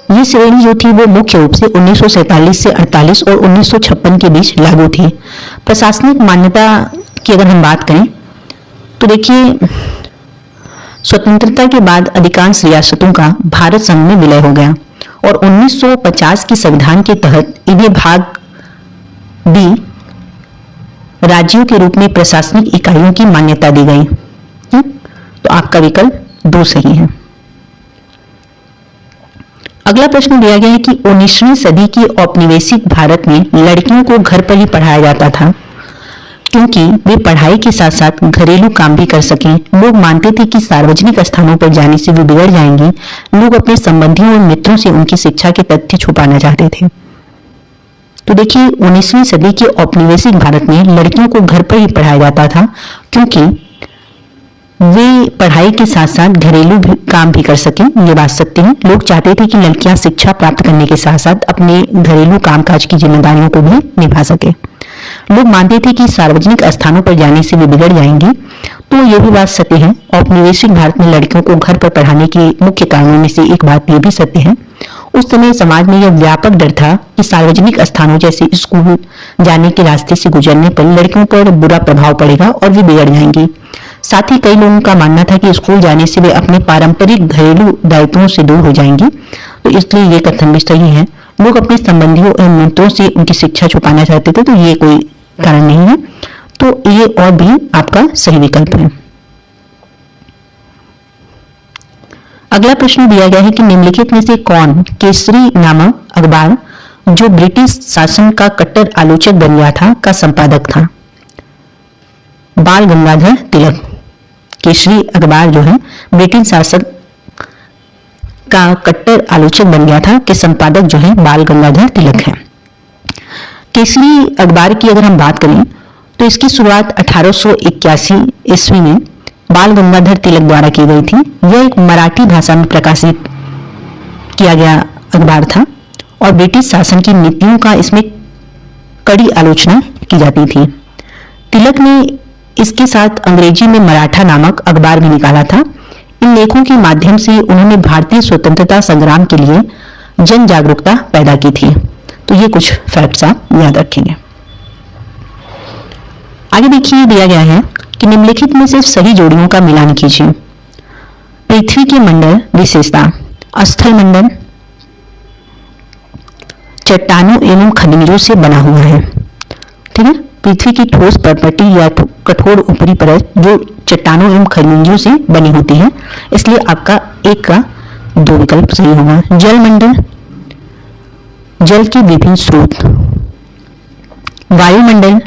ये श्रेणी जो थी वो मुख्य रूप से 1947 से 48 और 1956 के बीच लागू थी। प्रशासनिक मान्यता की अगर हम बात करें तो देखिए, स्वतंत्रता के बाद अधिकांश रियासतों का भारत संघ में विलय हो गया और 1950 के संविधान के तहत इन्हें भाग बी राज्यों के रूप में प्रशासनिक इकाइयों की मान्यता दी गई। तो आपका विकल्प 2 सही है। अगला प्रश्न दिया गया है कि 19वीं सदी के औपनिवेशिक भारत में लड़कियों को घर पर ही पढ़ाया जाता था, क्योंकि वे पढ़ाई के साथ साथ घरेलू काम भी कर सकें। लोग मानते थे कि सार्वजनिक स्थानों पर जाने से वे बिगड़ जाएंगी। लोग अपने संबंधियों और मित्रों से उनकी शिक्षा के तथ्य छुपाना चाहते थे। तो देखिए, 19वीं सदी के औपनिवेशिक भारत में लड़कियों को घर पर ही पढ़ाया जाता था, क्योंकि वे पढ़ाई के साथ साथ घरेलू काम भी कर सकें। ये बात सत्य है। लोग चाहते थे कि लड़कियां शिक्षा प्राप्त करने के साथ साथ अपने घरेलू कामकाज की जिम्मेदारियों को भी निभा सके। लोग मानते थे कि सार्वजनिक स्थानों पर जाने से वे बिगड़ जाएंगी। तो यह भी बात सत्य है। औपनिवेशिक भारत में लड़कियों को घर पर पढ़ाने के मुख्य कारणों में से एक बात यह भी सत्य है, उस समय समाज में यह व्यापक डर था कि सार्वजनिक स्थानों जैसे स्कूल जाने के रास्ते से गुजरने पर लड़कियों पर बुरा प्रभाव पड़ेगा और वे बिगड़ जाएंगी। साथ ही कई लोगों का मानना था कि स्कूल जाने से वे अपने पारंपरिक घरेलू दायित्वों से दूर हो जाएंगी। तो इसलिए ये कथन भी सही है। लोग अपने संबंधियों और मित्रों से उनकी शिक्षा छुपाना चाहते थे, तो ये कोई कारण नहीं है। तो ये और भी आपका सही विकल्प है। अगला प्रश्न दिया गया है कि निम्नलिखित में से कौन केसरी नामक अखबार, जो ब्रिटिश शासन का कट्टर आलोचक बन गया था, का संपादक था? बाल गंगाधर तिलक। केसरी अखबार जो है ब्रिटिश शासक का कट्टर आलोचक बन गया था, के संपादक जो है बाल गंगाधर तिलक है। केसरी अखबार की अगर हम बात करें तो इसकी शुरुआत 1881 ईस्वी में बाल गंगाधर तिलक द्वारा की गई थी। यह एक मराठी भाषा में प्रकाशित किया गया अखबार था और ब्रिटिश शासन की नीतियों का इसमें कड़ी आलोचना की जाती थी। तिलक ने इसके साथ अंग्रेजी में मराठा नामक अखबार भी निकाला था। इन लेखों के माध्यम से उन्होंने भारतीय स्वतंत्रता संग्राम के लिए जन जागरूकता पैदा की थी। तो ये कुछ फैक्ट्स आप याद रखेंगे। आगे देखिए, दिया गया है कि निम्नलिखित में से सही जोड़ियों का मिलान कीजिए। पृथ्वी के मंडल विशेषता, स्थल मंडल चट्टानों एवं खनिजों से बना हुआ है। ठीक है, पृथ्वी की ठोस परपटी या कठोर ऊपरी परत जो चट्टानों एवं खनिजों से बनी होती है, इसलिए आपका एक का दो विकल्प सही होगा। जल मंडल जल के विभिन्न स्रोत। वायुमंडल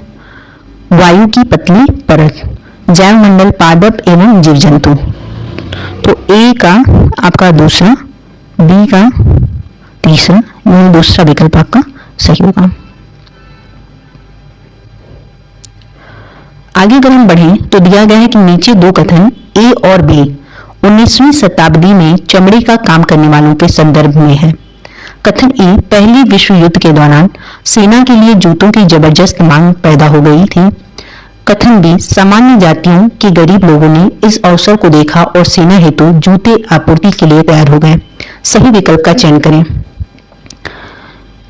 वायु की पतली परत। जैव मंडल पादप एवं जीव जंतु। तो ए का आपका दूसरा, बी का तीसरा, यानी दूसरा विकल्प आपका सही होगा। आगे अगर हम बढ़ें तो दिया गया है कि नीचे दो कथन ए और बी 19वीं शताब्दी में चमड़े का काम करने वालों के संदर्भ में है। कथन ए, पहले विश्व युद्ध के दौरान सेना के लिए जूतों की जबरदस्त मांग पैदा हो गई थी। कथन बी, सामान्य जातियों के गरीब लोगों ने इस अवसर को देखा और सेना हेतु जूते आपूर्ति के लिए तैयार हो गए। सही विकल्प का चयन करें।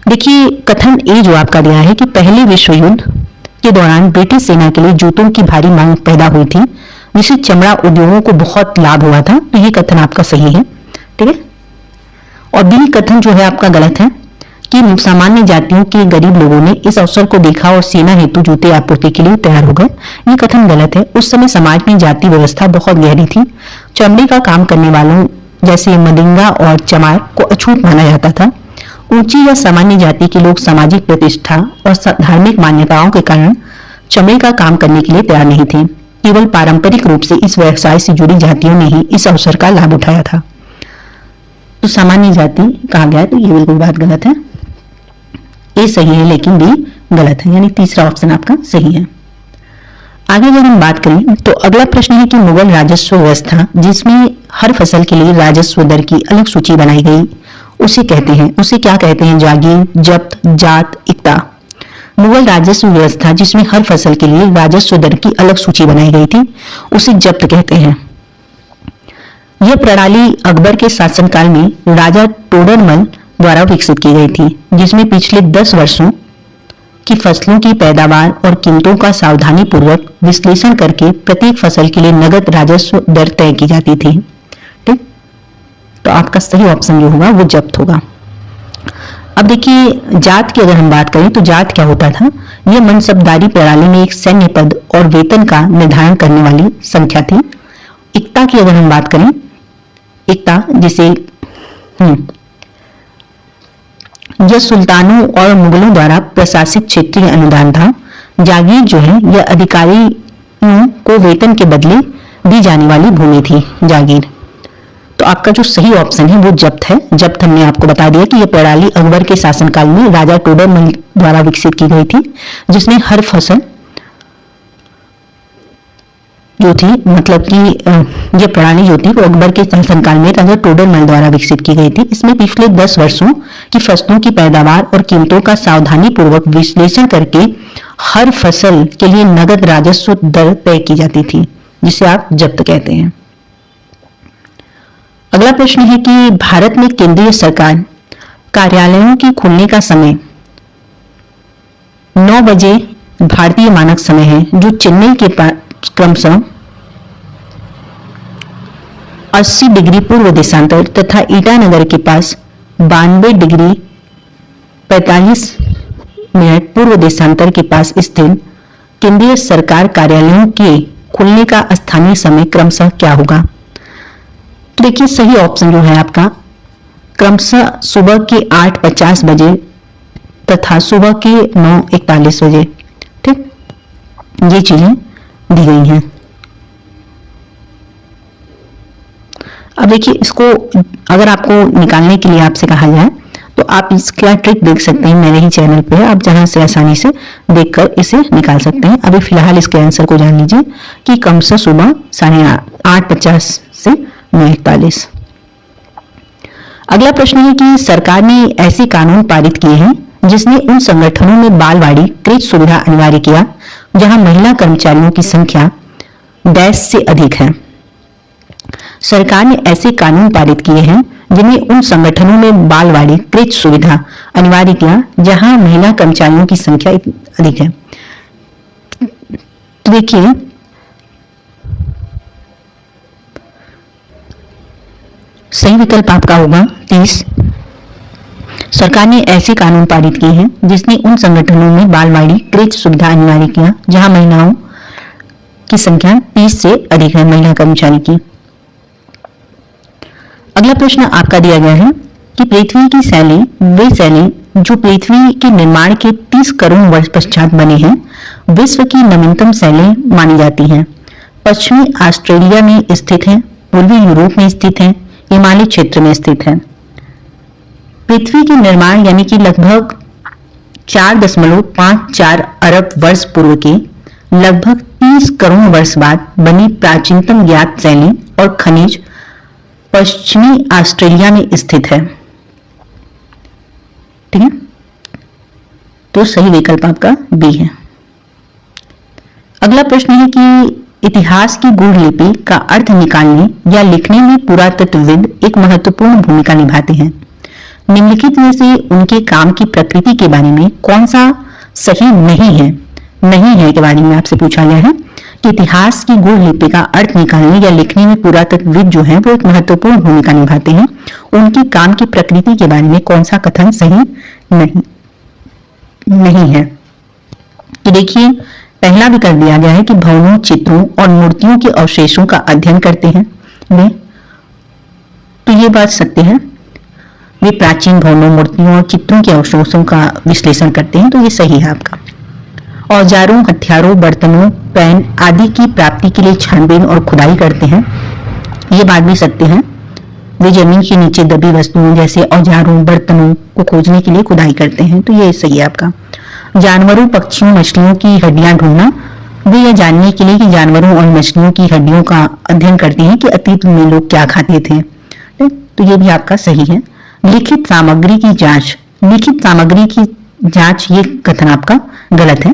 देखिए, कथन ए जो आपका दिया है कि पहले विश्व युद्ध के दौरान ब्रिटिश सेना के लिए जूतों की भारी मांग पैदा हुई थी, जिससे चमड़ा उद्योगों को बहुत लाभ हुआ था। तो ये कथन आपका सही है। ठीक है, और बी कथन जो है आपका गलत है कि सामान्य जातियों के गरीब लोगों ने इस अवसर को देखा और सेना हेतु जूते आपूर्ति के लिए तैयार हो गए। ये कथन गलत है। उस समय समाज में जाति व्यवस्था बहुत गहरी थी। चमड़े का काम करने वालों जैसे मदिंगा और चमार को अछूत माना जाता था। ऊंची या सामान्य जाति के लोग सामाजिक प्रतिष्ठा और धार्मिक मान्यताओं के कारण चमड़े का काम करने के लिए तैयार नहीं थे। केवल पारंपरिक रूप से इस व्यवसाय से जुड़ी जातियों ने ही इस अवसर का लाभ उठाया था। तो सामान्य जाति कहा गया, तो ये बिल्कुल बात गलत है। ए सही है लेकिन बी गलत है, यानी तीसरा ऑप्शन आपका सही है। आगे अगर हम बात करें तो अगला प्रश्न है कि मुगल राजस्व व्यवस्था जिसमें हर फसल के लिए राजस्व दर की अलग सूची बनाई गई, उसे क्या कहते हैं? जागीर, जब्त, जात, इक्ता। मुगल राजस्व व्यवस्था जिसमें हर फसल के लिए राजस्व दर की अलग सूची बनाई गई थी, उसे जब्त कहते हैं। यह प्रणाली अकबर के शासनकाल में राजा टोडरमल द्वारा विकसित की गई थी, जिसमें पिछले 10 वर्षों की फसलों की पैदावार और कीमतों का सावधानी पूर्वक विश्लेषण करके प्रत्येक फसल के लिए नगद राजस्व दर तय की जाती थी। ठीक, तो आपका सही ऑप्शन जो होगा वो जब्त होगा। अब देखिए, जात की अगर हम बात करें तो जात क्या होता था? यह मनसबदारी प्रणाली में एक सैन्य पद और वेतन का निर्धारण करने वाली संख्या थी। इक्ता की अगर हम बात करें, इक्ता जिसे यह सुल्तानों और मुगलों द्वारा प्रशासित क्षेत्रीय अनुदान था। जागीर जो है यह अधिकारियों को वेतन के बदले दी जाने वाली भूमि थी, जागीर। तो आपका जो सही ऑप्शन है वो जब्त है। जब्त हमने आपको बता दिया कि यह प्रणाली अकबर के शासनकाल में राजा टोडरमल द्वारा विकसित की गई थी, जिसमें हर फसल जो थी, मतलब कि यह प्रणाली जो थी वो अकबर के शासनकाल में राजा टोडरमल द्वारा विकसित की गई थी। इसमें पिछले 10 वर्षों की फसलों की पैदावार और कीमतों का सावधानी पूर्वक विश्लेषण करके हर फसल के लिए नगद राजस्व दर तय की जाती थी, जिसे आप जब्त कहते हैं। अगला प्रश्न है कि भारत में केंद्रीय सरकार कार्यालयों के खुलने का समय 9 बजे भारतीय मानक समय है, जो चेन्नई के पास क्रमशः 80 डिग्री पूर्व देशांतर तथा ईटानगर के पास 92 डिग्री 45 मिनट पूर्व देशांतर के पास स्थित केंद्रीय सरकार कार्यालयों के खुलने का स्थानीय समय क्रमशः क्या होगा? तो देखिए सही ऑप्शन जो है आपका क्रमशः सुबह के 8:50 बजे तथा सुबह के 9:41 बजे। ठीक, ये चीजें दी गई हैं। अब देखिए इसको अगर आपको निकालने के लिए आपसे कहा जाए तो आप इसका ट्रिक देख सकते हैं मेरे ही चैनल पे, आप जहां से आसानी से देखकर इसे निकाल सकते हैं। अभी फिलहाल इसके आंसर को जान लीजिए कि क्रमशः सुबह 8:50 से 9:41। अगला प्रश्न है कि सरकार ने ऐसे कानून पारित किए हैं जिसने उन संगठनों में बालवाड़ी कृत सुविधा अनिवार्य किया जहां महिला कर्मचारियों की संख्या डैश से अधिक है। सरकार ने ऐसे कानून पारित किए हैं जिन्हें उन संगठनों में बालवाड़ी कृत सुविधा अनिवार्य किया जहां महिला कर्मचारियों की संख्या अधिक है। तो देखिए सही विकल्प आपका होगा 30। सरकार ने ऐसे कानून पारित किए हैं जिसने उन संगठनों में बालवाड़ी कृत सुविधा अनिवार्य किया जहां महिलाओं की संख्या 30 से अधिक है, महिला कर्मचारी की। अगला प्रश्न आपका दिया गया है कि पृथ्वी की शैली वे शैली जो पृथ्वी के निर्माण के 30 करोड़ वर्ष पश्चात बने हैं विश्व की नवीनतम शैली मानी जाती हैं। पश्चिमी ऑस्ट्रेलिया में स्थित है, पूर्वी यूरोप में स्थित है, हिमालय क्षेत्र में स्थित है। पृथ्वी के निर्माण यानी कि लगभग 4.54 अरब वर्ष पूर्व के लगभग 30 करोड़ वर्ष बाद बनी प्राचीनतम ज्ञात शैली और खनिज पश्चिमी ऑस्ट्रेलिया में स्थित है। ठीक है, तो सही विकल्प आपका बी है। अगला प्रश्न है कि इतिहास की गूढ़ लिपि का अर्थ निकालने या लिखने में पुरातत्वविद एक महत्वपूर्ण भूमिका निभाते हैं। निम्नलिखित में से उनके काम की प्रकृति के बारे में कौन सा सही नहीं है? नहीं है के बारे में आपसे पूछा गया है कि इतिहास की गूढ़ लिपि का अर्थ निकालने या लिखने में पुरातत्वविद जो है वो एक महत्वपूर्ण भूमिका निभाते हैं। उनके काम की प्रकृति के बारे में कौन सा कथन सही नहीं है? तो देखिए पहला विकल्प दिया गया है कि भवनों, चित्रों और मूर्तियों के अवशेषों का अध्ययन करते हैं वे, तो ये बात सत्य है। वे प्राचीन भवनों, मूर्तियों और चित्रों के अवशेषों का विश्लेषण करते हैं, तो ये सही है आपका। औजारों, हथियारों, बर्तनों, पेन आदि की प्राप्ति के लिए छानबीन और खुदाई करते हैं, ये बात भी सत्य है। वे जमीन के नीचे दबी वस्तुओं जैसे औजारों, बर्तनों को खोजने के लिए खुदाई करते हैं, तो ये सही है आपका। जानवरों, पक्षियों, मछलियों की हड्डियां ढूंढना, वे यह जानने के लिए कि जानवरों और मछलियों की हड्डियों का अध्ययन करते हैं कि अतीत में लोग क्या खाते थे, तो ये भी आपका सही है। लिखित सामग्री की जांच, लिखित सामग्री की जांच ये कथन आपका गलत है।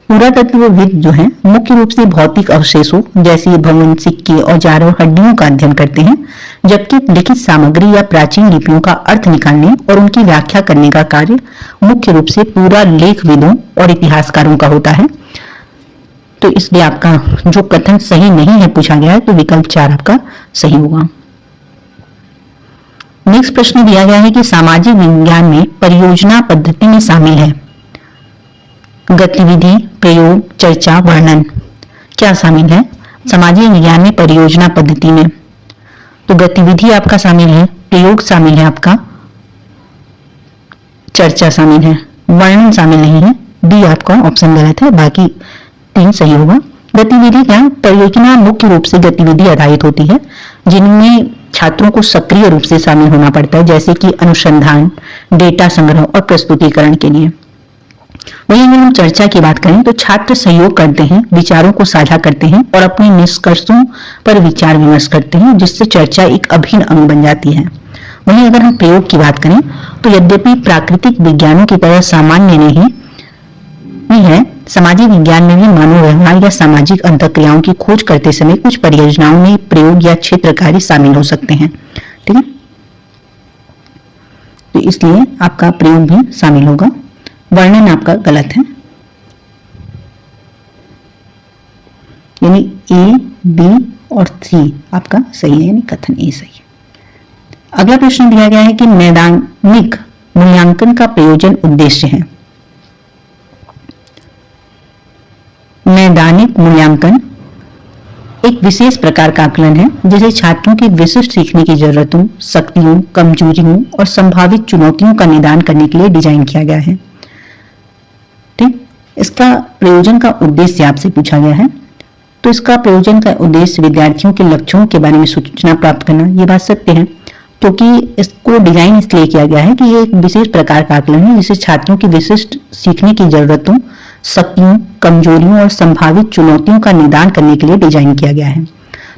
पुरातत्वविद जो है मुख्य रूप से भौतिक अवशेषों जैसे भवन, सिक्के, औजारों, हड्डियों का अध्ययन करते हैं, जबकि लिखित सामग्री या प्राचीन लिपियों का अर्थ निकालने और उनकी व्याख्या करने का कार्य मुख्य रूप से पूरा लेखविदों और इतिहासकारों का होता है। तो इसलिए आपका जो कथन सही नहीं है पूछा गया है, तो विकल्प 4 आपका सही होगा। नेक्स्ट प्रश्न दिया गया है कि सामाजिक विज्ञान में परियोजना पद्धति में शामिल है गतिविधि, प्रयोग, चर्चा, वर्णन, क्या शामिल है सामाजिक विज्ञान में परियोजना पद्धति में? तो गतिविधि आपका शामिल है, प्रयोग शामिल है आपका, चर्चा शामिल है, वर्णन शामिल नहीं है। डी आपका ऑप्शन गलत है, बाकी 3 सही होगा। गतिविधि क्या? परियोजना मुख्य रूप से गतिविधि आधारित होती है जिनमें छात्रों को सक्रिय रूप से शामिल होना पड़ता है, जैसे कि अनुसंधान, डेटा संग्रह और प्रस्तुतिकरण के लिए। वहीं अगर हम चर्चा की बात करें तो छात्र सहयोग करते हैं, विचारों को साझा करते हैं और अपने निष्कर्षों पर विचार विमर्श करते हैं, जिससे चर्चा एक अभिन्न अंग बन जाती है। वहीं अगर हम प्रयोग की बात करें तो यद्यपि प्राकृतिक विज्ञानों की तरह सामान्य नहीं है, सामाजिक विज्ञान में भी मानव व्यवहार या सामाजिक अंतःक्रियाओं की खोज करते समय कुछ परियोजनाओं में प्रयोग या क्षेत्र कार्य शामिल हो सकते हैं। ठीक है, तो इसलिए आपका प्रयोग भी शामिल होगा। वर्णन आपका गलत है, यानी ए, बी और सी आपका सही है, यानी कथन ए सही है। अगला प्रश्न दिया गया है कि नैदानिक मूल्यांकन का प्रयोजन उद्देश्य है। नैदानिक मूल्यांकन एक विशेष प्रकार का आकलन है जिसे छात्रों की विशिष्ट सीखने की जरूरतों, शक्तियों, कमजोरियों और संभावित चुनौतियों का निदान करने के लिए डिजाइन किया गया है। ठीक, इसका प्रयोजन का उद्देश्य आपसे पूछा गया है, तो इसका प्रयोजन का उद्देश्य विद्यार्थियों के लक्ष्यों के बारे में सूचना प्राप्त करना। ये बात सत्य है, क्योंकि इसको डिजाइन इसलिए किया गया है कि ये एक विशेष प्रकार का आकलन है जिसे छात्रों की विशिष्ट सीखने की जरूरतों, शक्तियों, कमजोरियों और संभावित चुनौतियों का निदान करने के लिए डिजाइन किया गया है।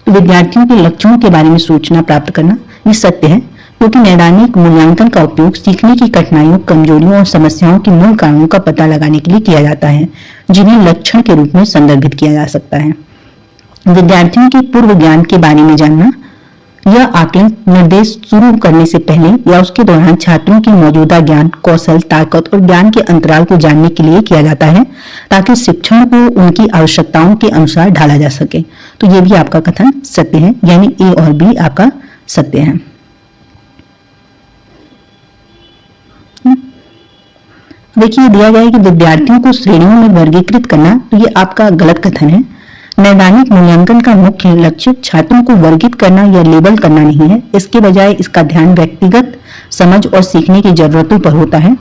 तो विद्यार्थियों के लक्ष्यों के बारे में सूचना प्राप्त करना ये सत्य है, क्योंकि नैदानिक मूल्यांकन का उपयोग सीखने की कठिनाइयों, कमजोरियों और समस्याओं के मूल कारणों का पता लगाने के लिए किया जाता है, जिन्हें लक्षण के रूप में संदर्भित किया जा सकता है। विद्यार्थियों के पूर्व ज्ञान के बारे में जानना, यह आकलन निर्देश शुरू करने से पहले या उसके दौरान छात्रों के मौजूदा ज्ञान, कौशल, ताकत और ज्ञान के अंतराल को जानने के लिए किया जाता है, ताकि शिक्षण को उनकी आवश्यकताओं के अनुसार ढाला जा सके। तो ये भी आपका कथन सत्य है, यानी ए और बी आपका सत्य है। देखिए, दिया गया है कि विद्यार्थियों को श्रेणियों में वर्गीकृत करना, तो ये आपका गलत कथन है। नैदानिक मूल्यांकन का मुख्य लक्ष्य छात्रों को वर्गीकृत करना या लेबल करना नहीं है, इसके बजाय इसका ध्यान व्यक्तिगत समझ और सीखने की जरूरतों पर होता है।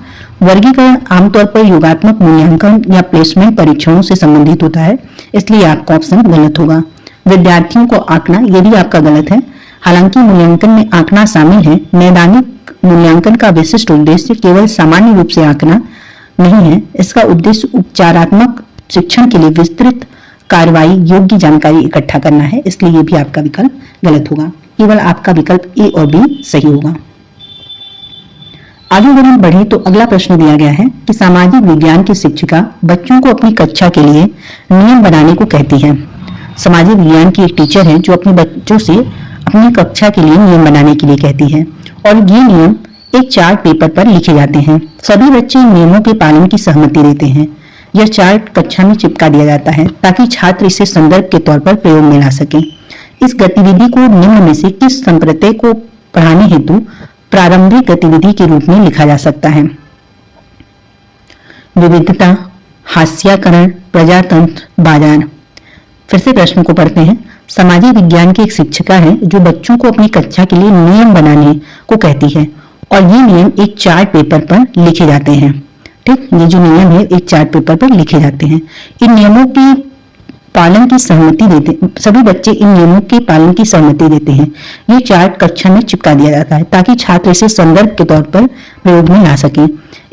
वर्गीकरण आमतौर पर योगात्मक मूल्यांकन या प्लेसमेंट परीक्षणों से संबंधित होता है, इसलिए आपका ऑप्शन गलत होगा। विद्यार्थियों को आंकना, ये भी आपका गलत है। हालांकि मूल्यांकन में आंकना शामिल है, नैदानिक मूल्यांकन का विशिष्ट उद्देश्य केवल सामान्य रूप से आंकना नहीं है। इसका उद्देश्य उपचारात्मक शिक्षण के लिए विस्तृत कार्रवाई योग्य जानकारी इकट्ठा करना है, इसलिए ये भी आपका विकल्प गलत होगा। केवल आपका विकल्प ए और बी सही होगा। आगे अगर हम बढ़े तो अगला प्रश्न दिया गया है कि सामाजिक विज्ञान की शिक्षिका बच्चों को अपनी कक्षा के लिए नियम बनाने को कहती है। सामाजिक विज्ञान की एक टीचर है जो अपने बच्चों से अपनी कक्षा के लिए नियम बनाने के लिए कहती है, और ये नियम एक चार्ट पेपर पर लिखे जाते हैं। सभी बच्चे इन नियमों के पालन की सहमति देते हैं। यह चार्ट कक्षा में चिपका दिया जाता है ताकि छात्र इसे संदर्भ के तौर पर प्रयोग में ला सके। इस गतिविधि को निम्न में से किस संप्रदाय को पढ़ाने हेतु प्रारंभिक गतिविधि के रूप में लिखा जा सकता है? विविधता, हास्याकरण, प्रजातंत्र, बाजार। फिर से प्रश्न को पढ़ते हैं। सामाजिक विज्ञान की एक शिक्षिका है जो बच्चों को अपनी कक्षा के लिए नियम बनाने को कहती है, और ये नियम एक चार्ट पेपर पर लिखे जाते हैं। ठीक, ये जो नियम है एक चार्ट पेपर पर लिखे जाते हैं। इन नियमों की पालन की सहमति देते, सभी बच्चे इन नियमों के पालन की सहमति देते हैं। ये चार्ट कक्षा में चिपका दिया जाता है ताकि छात्र इसे संदर्भ के तौर पर प्रयोग में ला सके।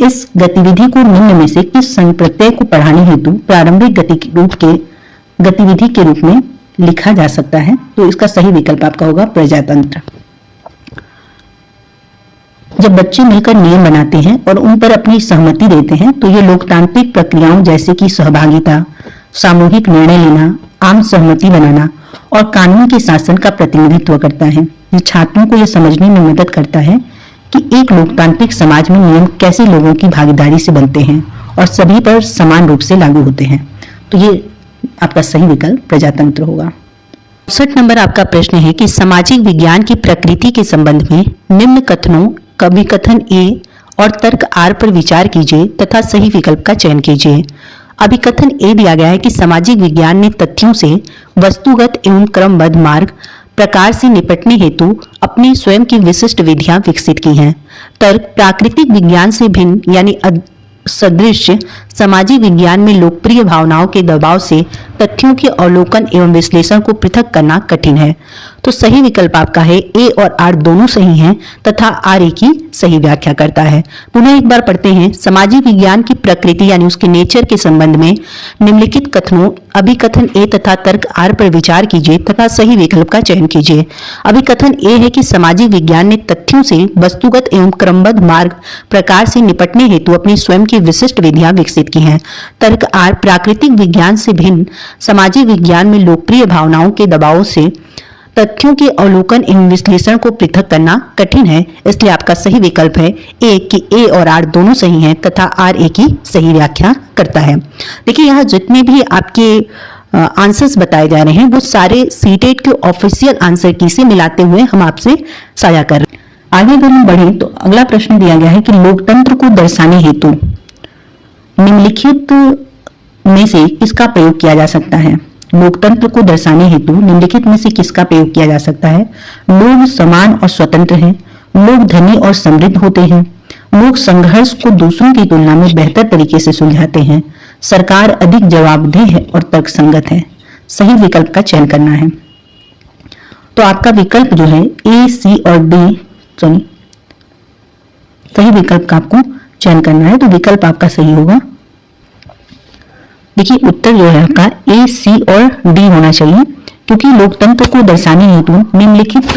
इस गतिविधि को निम्न में से किस संप्रत्यय को पढ़ाने हेतु प्रारंभिक गतिविधि के रूप में लिखा जा सकता है? तो इसका सही विकल्प आपका होगा प्रजातंत्र। जब बच्चे मिलकर नियम बनाते हैं और उन पर अपनी सहमति देते हैं तो ये लोकतांत्रिक प्रक्रियाओं जैसे कि सहभागिता, सामूहिक निर्णय लेना, आम सहमति बनाना और कानून के शासन का प्रतिनिधित्व करता है। ये छात्रों को यह समझने में मदद करता है कि एक लोकतांत्रिक समाज में नियम कैसे लोगों की भागीदारी से बनते हैं और सभी पर समान रूप से लागू होते हैं। तो ये आपका सही विकल्प प्रजातंत्र होगा। 64 नंबर आपका प्रश्न है कि सामाजिक विज्ञान की प्रकृति के संबंध में निम्न कथनों अभिकथन ए और तर्क आर पर विचार कीजिए तथा सही विकल्प का चयन कीजिए। अभिकथन ए दिया गया है कि सामाजिक विज्ञान ने तथ्यों से वस्तुगत एवं क्रमबद्ध मार्ग प्रकार से निपटने हेतु अपनी स्वयं की विशिष्ट विधियां विकसित की हैं। तर्क प्राकृतिक विज्ञान से भिन्न यानी सदृश सामाजिक विज्ञान में लोकप्रिय भावनाओं के दबाव से तथ्यों के अवलोकन एवं विश्लेषण को पृथक करना कठिन है। तो सही विकल्प आपका है ए और आर दोनों सही हैं तथा आर ए की सही व्याख्या करता है। पुनः एक बार पढ़ते हैं। सामाजिक विज्ञान की प्रकृति यानी उसके नेचर के संबंध में निम्नलिखित कथनों अभिकथन ए तथा तर्क आर पर विचार कीजिए तथा सही विकल्प का चयन कीजिए। अभिकथन ए है कि सामाजिक विज्ञान ने तथ्यों से वस्तुगत एवं क्रमबद्ध मार्ग प्रकार से निपटने हेतु अपनी स्वयं की विशिष्ट विधियां विकसित की हैं। तर्क आर प्राकृतिक विज्ञान से भिन्न सामाजिक विज्ञान में लोकप्रिय भावनाओं के दबाव से तथ्यों के अवलोकन एवं विश्लेषण को पृथक करना कठिन है, इसलिए आपका सही विकल्प है ए कि ए और आर दोनों सही हैं तथा आर ए की सही व्याख्या करता है। देखिए, यहाँ जितने भी आपके आंसर्स बताए जा रहे हैं वो सारे सीटेट के ऑफिशियल आंसर की से मिलाते हुए हम आपसे साझा कर रहे हैं। आगे अगर हम बढ़े तो अगला प्रश्न दिया गया है कि लोकतंत्र को दर्शाने हेतु निम्नलिखित में से किसका प्रयोग किया जा सकता है? लोकतंत्र को दर्शाने हेतु निम्नलिखित में से किसका प्रयोग किया जा सकता है? लोग समान और स्वतंत्र हैं, लोग धनी और समृद्ध होते हैं, लोग संघर्ष को दूसरों की तुलना में बेहतर तरीके से सुलझाते हैं, सरकार अधिक जवाबदेह है और तर्कसंगत है। सही विकल्प का चयन करना है। तो आपका विकल्प जो है ए, सी और डी, सही विकल्प का आपको चयन करना है। तो विकल्प आपका सही होगा। देखिए उत्तर जो है आपका ए, सी और डी होना चाहिए, क्योंकि लोकतंत्र को दर्शाने हेतु निम्नलिखित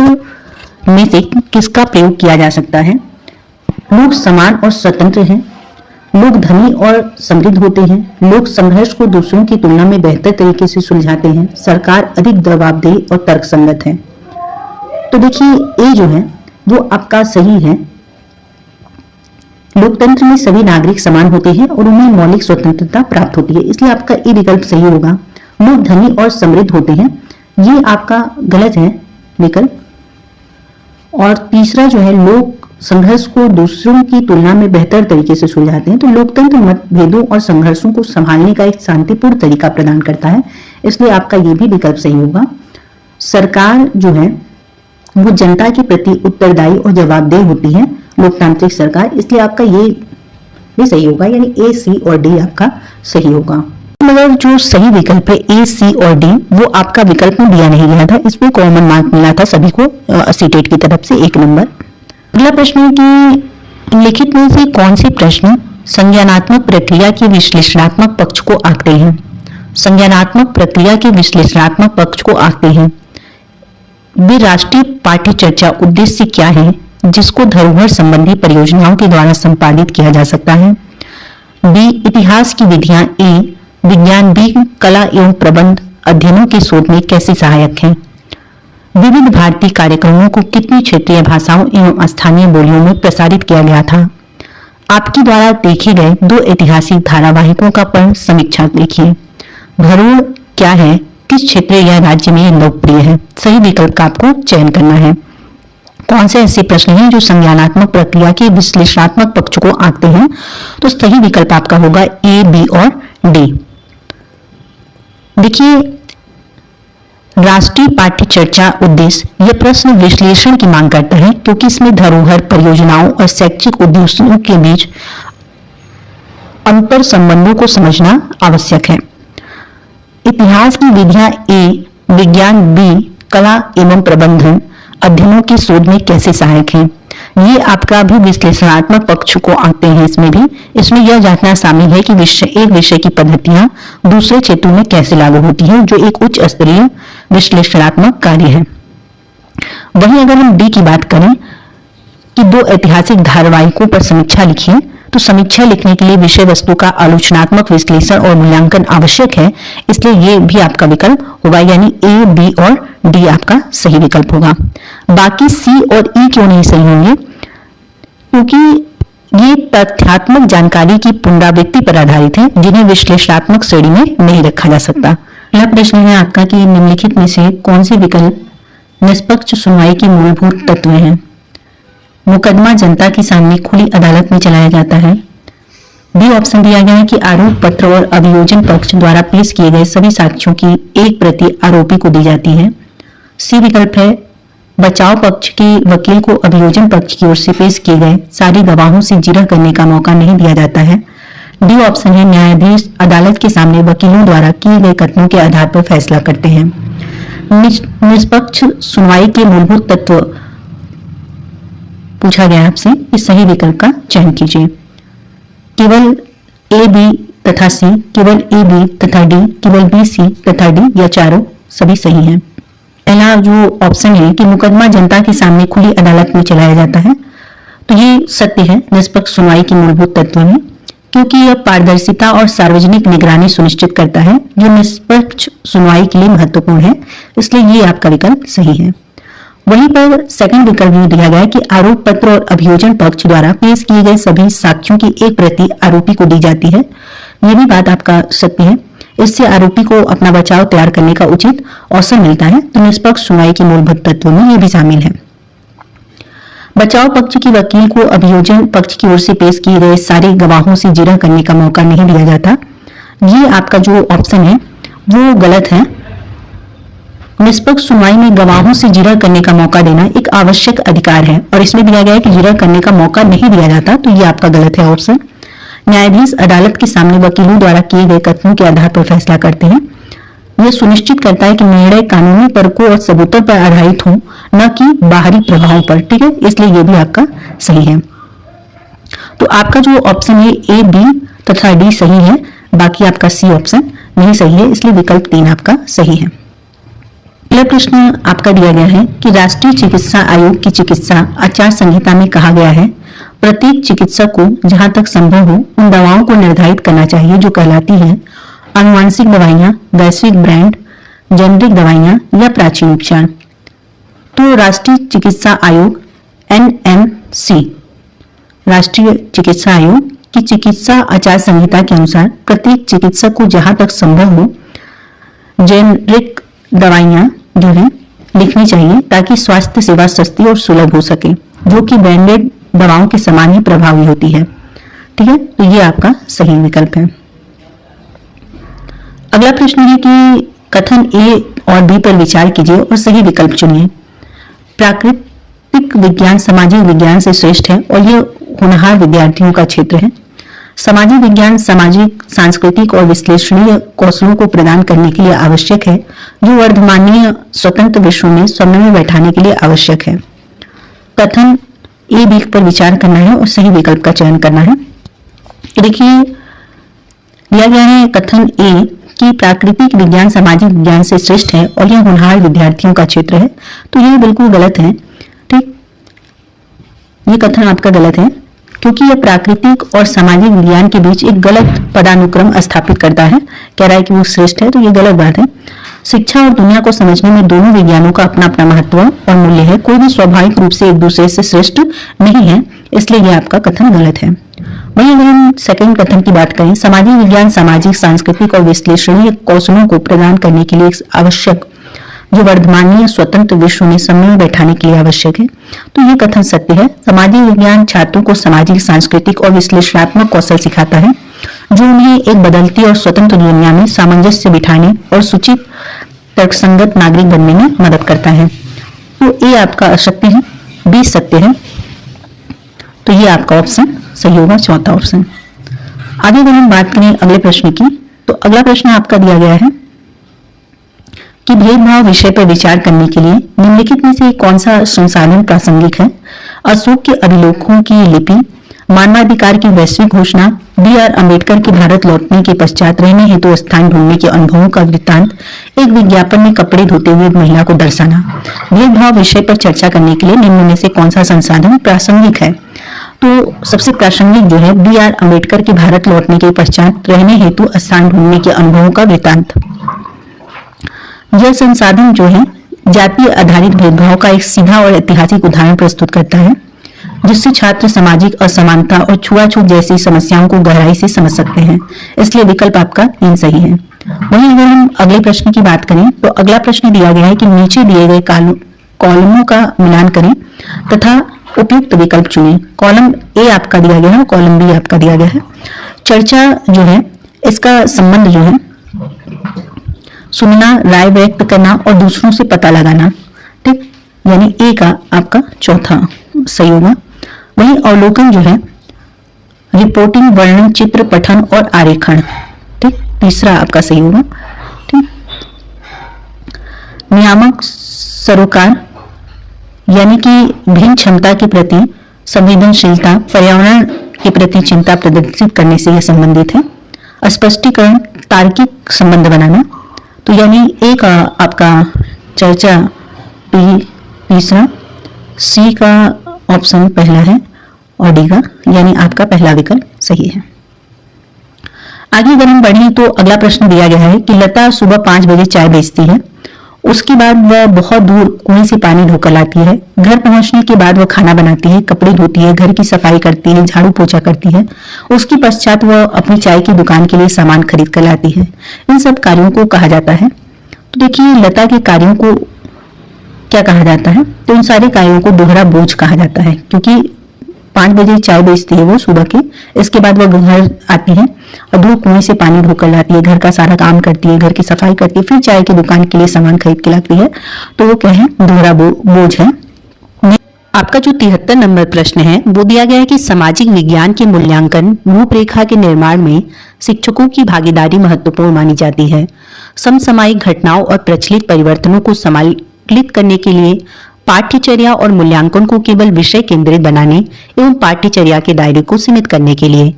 में से किसका प्रयोग किया जा सकता है? लोग समान और स्वतंत्र हैं, लोग धनी और समृद्ध होते हैं, लोग संघर्ष को दूसरों की तुलना में बेहतर तरीके से सुलझाते हैं, सरकार अधिक जवाबदेह और तर्कसंगत है। तो देखिए ए जो है वो आपका सही है। लोकतंत्र में सभी नागरिक समान होते हैं और उन्हें मौलिक स्वतंत्रता प्राप्त होती है, इसलिए आपका ए विकल्प सही होगा। लोग धनी और समृद्ध होते हैं, ये आपका गलत है विकल्प। और तीसरा जो है लोग संघर्ष को दूसरों की तुलना में बेहतर तरीके से सुलझाते हैं। तो लोकतंत्र मतभेदों और संघर्षों को संभालने का एक शांतिपूर्ण तरीका प्रदान करता है, इसलिए आपका ये भी विकल्प सही होगा। सरकार जो है वो जनता के प्रति उत्तरदायी और जवाबदेह होती है, लोकतांत्रिक सरकार, इसलिए आपका ये भी सही होगा, यानी ए, सी और डी आपका सही होगा। मगर जो सही विकल्प है ए, सी और डी वो आपका विकल्प में दिया नहीं गया था, इसमें कॉमन मार्क मिला था सभी को सीटेट की तरफ से 1 नंबर। अगला प्रश्न है कि लिखित में से कौन से प्रश्न संज्ञानात्मक प्रक्रिया के विश्लेषणात्मक पक्ष को आंकते हैं? संज्ञानात्मक प्रक्रिया के विश्लेषणात्मक पक्ष को आंकते हैं। वे राष्ट्रीय पाठ्य चर्चा उद्देश्य क्या है जिसको धरोहर संबंधी परियोजनाओं के द्वारा संपादित किया जा सकता है? बी, इतिहास की विधियां ए, विज्ञान बी, कला एवं प्रबंध अध्ययनों के शोध में कैसे सहायक हैं? विविध भारतीय कार्यक्रमों को कितनी क्षेत्रीय भाषाओं एवं स्थानीय बोलियों में प्रसारित किया गया था? आपके द्वारा देखे गए 2 ऐतिहासिक धारावाहिकों का पर समीक्षा देखिए। भरूण क्या है, किस क्षेत्र या राज्य में लोकप्रिय है? सही विकल्प का आपको चयन करना है। कौन से ऐसे प्रश्न हैं जो संज्ञानात्मक प्रक्रिया के विश्लेषणात्मक पक्ष को आंकते हैं? तो सही विकल्प आपका होगा ए, बी और डी। देखिए राष्ट्रीय पाठ्य चर्चा उद्देश्य यह प्रश्न विश्लेषण की मांग करता है, क्योंकि इसमें धरोहर परियोजनाओं और शैक्षिक उद्देश्यों के बीच अंतर संबंधों को समझना आवश्यक है। इतिहास की विधियां ए, विज्ञान बी, कला एवं प्रबंधन अध्ययनों के शोध में कैसे सहायक हैं? ये आपका भी विश्लेषणात्मक पक्ष को आंकते हैं। इसमें यह जांचना शामिल है कि एक विषय की पद्धतियां दूसरे क्षेत्रों में कैसे लागू होती हैं, जो एक उच्च स्तरीय विश्लेषणात्मक कार्य है। वहीं अगर हम डी की बात करें कि 2 ऐतिहासिक धारावाहिकों पर समीक्षा लिखिए, तो समीक्षा लिखने के लिए विषय वस्तु का आलोचनात्मक विश्लेषण और मूल्यांकन आवश्यक है, इसलिए ये भी आपका विकल्प होगा, यानी ए, बी और डी आपका सही विकल्प होगा। बाकी सी और ई क्यों नहीं सही होंगे? क्योंकि ये तथ्यात्मक जानकारी की पुनरावृत्ति पर आधारित है, जिन्हें विश्लेषणात्मक श्रेणी में नहीं रखा जा सकता। अगला प्रश्न है आपका कि निम्नलिखित में से कौन से विकल्प निष्पक्ष सुनवाई के मूलभूत तत्व हैं? मुकदमा जनता के सामने खुली अदालत में चलाया जाता है। बी ऑप्शन दिया गया है कि आरोप पत्र और अभियोजन पक्ष द्वारा पेश किए गए सभी साक्ष्यों की एक प्रति आरोपी को दी जाती है। सी विकल्प है बचाव पक्ष के वकील को अभियोजन पक्ष की ओर से पेश किए गए सारे गवाहों से जिरह करने का मौका नहीं दिया जाता है। डी ऑप्शन है न्यायाधीश अदालत के सामने वकीलों द्वारा किए गए कथनों के आधार पर फैसला करते हैं। निष्पक्ष सुनवाई के मूलभूत तत्व पूछा गया आपसे, इस सही विकल्प का चयन कीजिए। केवल ए, बी तथा सी, केवल ए, बी तथा डी, केवल बी, सी तथा डी या चारों सभी सही हैं। पहला जो ऑप्शन है कि मुकदमा जनता के सामने खुली अदालत में चलाया जाता है, तो ये सत्य है निष्पक्ष सुनवाई के मूलभूत तत्व में, क्योंकि यह पारदर्शिता और सार्वजनिक निगरानी सुनिश्चित करता है, जो निष्पक्ष सुनवाई के लिए महत्वपूर्ण है, इसलिए ये आपका विकल्प सही है। वहीं पर सेकंड विकल्प में दिया गया है कि आरोप पत्र और अभियोजन पक्ष द्वारा पेश किए गए सभी साक्ष्यों की एक प्रति आरोपी को दी जाती है। यह भी बात आपका सत्य है, इससे आरोपी को अपना बचाव तैयार करने का उचित अवसर मिलता है, तो निष्पक्ष सुनवाई के मूलभूत तत्वों में यह भी शामिल है। बचाव पक्ष के वकील को अभियोजन पक्ष की ओर से पेश किए गए सारे गवाहों से जिरह करने का मौका नहीं दिया जाता। ये आपका जो ऑप्शन है वो गलत है, निष्पक्ष सुनवाई में गवाहों से जिरह करने का मौका देना एक आवश्यक अधिकार है, और इसमें दिया गया है कि जिरह करने का मौका नहीं दिया जाता, तो ये आपका गलत है ऑप्शन। न्यायाधीश अदालत के सामने वकीलों द्वारा किए गए कथनों के आधार पर फैसला करते हैं। यह सुनिश्चित करता है कि निर्णय कानूनी तर्कों और सबूतों पर आधारित हो, न कि बाहरी प्रभावों पर। ठीक है, इसलिए यह भी आपका सही है। तो आपका जो ऑप्शन है ए, बी तथा डी सही है, बाकी आपका सी ऑप्शन नहीं सही है, इसलिए विकल्प 3 आपका सही है। अगला प्रश्न आपका दिया गया है कि राष्ट्रीय चिकित्सा आयोग की चिकित्सा आचार संहिता में कहा गया है, प्रत्येक चिकित्सक को जहां तक संभव हो उन दवाओं को निर्धारित करना चाहिए जो कहलाती हैं आनुवांशिक दवाइयां, वैश्विक ब्रांड, जेनरिक दवाइयां या प्राचीन उपचार। तो राष्ट्रीय चिकित्सा आयोग NMC, राष्ट्रीय चिकित्सा आयोग की चिकित्सा आचार संहिता के अनुसार प्रत्येक चिकित्सक को जहां तक संभव हो जेनरिक दवाइयां जो है लिखनी चाहिए, ताकि स्वास्थ्य सेवा सस्ती और सुलभ हो सके, जो कि ब्रांडेड दवाओं के समान ही प्रभावी होती है। ठीक है, तो ये आपका सही विकल्प है। अगला प्रश्न है कि कथन ए और बी पर विचार कीजिए और सही विकल्प चुनिए। प्राकृतिक विज्ञान सामाजिक विज्ञान से श्रेष्ठ है और यह होनहार विद्यार्थियों का क्षेत्र है। सामाजिक विज्ञान सामाजिक, सांस्कृतिक और विश्लेषणीय कौशलों को प्रदान करने के लिए आवश्यक है, जो वर्तमानीय स्वतंत्र विश्व में समन्वय बैठाने के लिए आवश्यक है। कथन ए बी पर विचार करना है और सही विकल्प का चयन करना है। देखिए, दिया गया है कथन ए कि प्राकृतिक विज्ञान सामाजिक विज्ञान से श्रेष्ठ है और यह होनहार विद्यार्थियों का क्षेत्र है, तो यह बिल्कुल गलत है। ठीक, ये कथन आपका गलत है, क्योंकि यह प्राकृतिक और सामाजिक विज्ञान के बीच एक गलत पदानुक्रम स्थापित करता है। कह रहा है कि वो श्रेष्ठ है, तो ये गलत बात है। शिक्षा और दुनिया को समझने में दोनों विज्ञानों का अपना अपना महत्व और मूल्य है। कोई भी स्वाभाविक रूप से एक दूसरे से श्रेष्ठ नहीं है, इसलिए यह आपका कथन गलत है। वहीं अगर हम सेकंड कथन की बात करें, सामाजिक विज्ञान सामाजिक, सांस्कृतिक और विश्लेषणीय कौशलों को प्रदान करने के लिए आवश्यक, जो वर्तमानीय स्वतंत्र विश्व में समन्वय बैठाने के लिए आवश्यक है, तो ये कथन सत्य है। सामाजिक विज्ञान छात्रों को सामाजिक, सांस्कृतिक और विश्लेषणात्मक कौशल सिखाता है, जो उन्हें एक बदलती और स्वतंत्र दुनिया में सामंजस्य बिठाने और सूचित तर्कसंगत नागरिक बनने में मदद करता है। तो ए आपका असत्य है, बी सत्य है, तो ये आपका ऑप्शन सही होगा, चौथा ऑप्शन। आगे अगर हम बात करें अगले प्रश्न की, तो अगला प्रश्न आपका दिया गया है कि भेदभाव विषय पर विचार करने के लिए निम्नलिखित में से कौन सा संसाधन प्रासंगिक है? अशोक के अभिलेखों की लिपि, मानवाधिकार की वैश्विक घोषणा, B.R. अम्बेडकर के भारत लौटने के पश्चात रहने हेतु स्थान ढूंढने के अनुभवों का वृत्तांत, एक विज्ञापन में कपड़े धोते हुए महिला को दर्शाना। भेदभाव विषय पर चर्चा करने के लिए निम्न में से कौन सा संसाधन प्रासंगिक है? तो सबसे प्रासंगिक जो है B.R. अम्बेडकर के भारत लौटने के पश्चात रहने हेतु स्थान ढूंढने के अनुभवों का वृत्तांत। यह संसाधन जो है जातीय आधारित भेदभाव का एक सीधा और ऐतिहासिक उदाहरण प्रस्तुत करता है, जिससे छात्र सामाजिक असमानता और छुआछूत जैसी समस्याओं को गहराई से समझ सकते हैं। इसलिए विकल्प आपका 3 सही है। वहीं अगर हम अगले प्रश्न की बात करें, तो अगला प्रश्न दिया गया है कि नीचे दिए गए कॉलमों का मिलान करें तथा उपयुक्त विकल्प चुनें। कॉलम ए आपका दिया गया है, कॉलम बी आपका दिया गया है। चर्चा जो है इसका संबंध जो है सुनना, राय व्यक्त करना और दूसरों से पता लगाना। ठीक, यानी ए का आपका चौथा सही होगा। वहीं अवलोकन जो है रिपोर्टिंग, वर्णन, चित्र, पठन और आरेखन। ठीक, तीसरा आपका सही होगा। ठीक, नियामक सरोकार यानी कि भिन्न क्षमता के प्रति संवेदनशीलता, पर्यावरण के प्रति चिंता प्रदर्शित करने से यह संबंधित है। स्पष्टीकरण, तार्किक संबंध बनाना, तो यानी ए का आपका चर्चा तीसरा, सी का ऑप्शन पहला है और डी का यानी आपका पहला विकल्प सही है। आगे अगर हम बढ़ें तो अगला प्रश्न दिया गया है कि लता सुबह 5 बजे चाय बेचती है, उसके बाद वह बहुत दूर कुएं से पानी ढोकर लाती है। घर पहुंचने के बाद वह खाना बनाती है, कपड़े धोती है, घर की सफाई करती है, झाड़ू पोछा करती है। उसके पश्चात वह अपनी चाय की दुकान के लिए सामान खरीद कर लाती है। इन सब कार्यों को कहा जाता है। तो देखिए, लता के कार्यों को क्या कहा जाता है? तो इन सारे कार्यों को दोहरा बोझ कहा जाता है, क्योंकि 5 बजे चाय बेचती है वो सुबह के। इसके बाद वो घर आती है और 2 कुएं से पानी ढोकर लाती है, घर का सारा काम करती है, घर की सफाई करती है, फिर चाय की दुकान के लिए सामान खरीद के लाती है। तो वो क्या है, दोहरा बोझ है। आपका जो 73 नंबर प्रश्न है वो दिया गया है कि सामाजिक विज्ञान के मूल्यांकन रूपरेखा के निर्माण में शिक्षकों की भागीदारी महत्वपूर्ण मानी जाती है। समसामयिक घटनाओं और प्रचलित परिवर्तनों को समालित करने के लिए पाठ्यचर्या और मूल्यांकन को केवल विषय केंद्रित बनाने एवं पाठ्यचर्या के दायरे को सीमित करने के लिए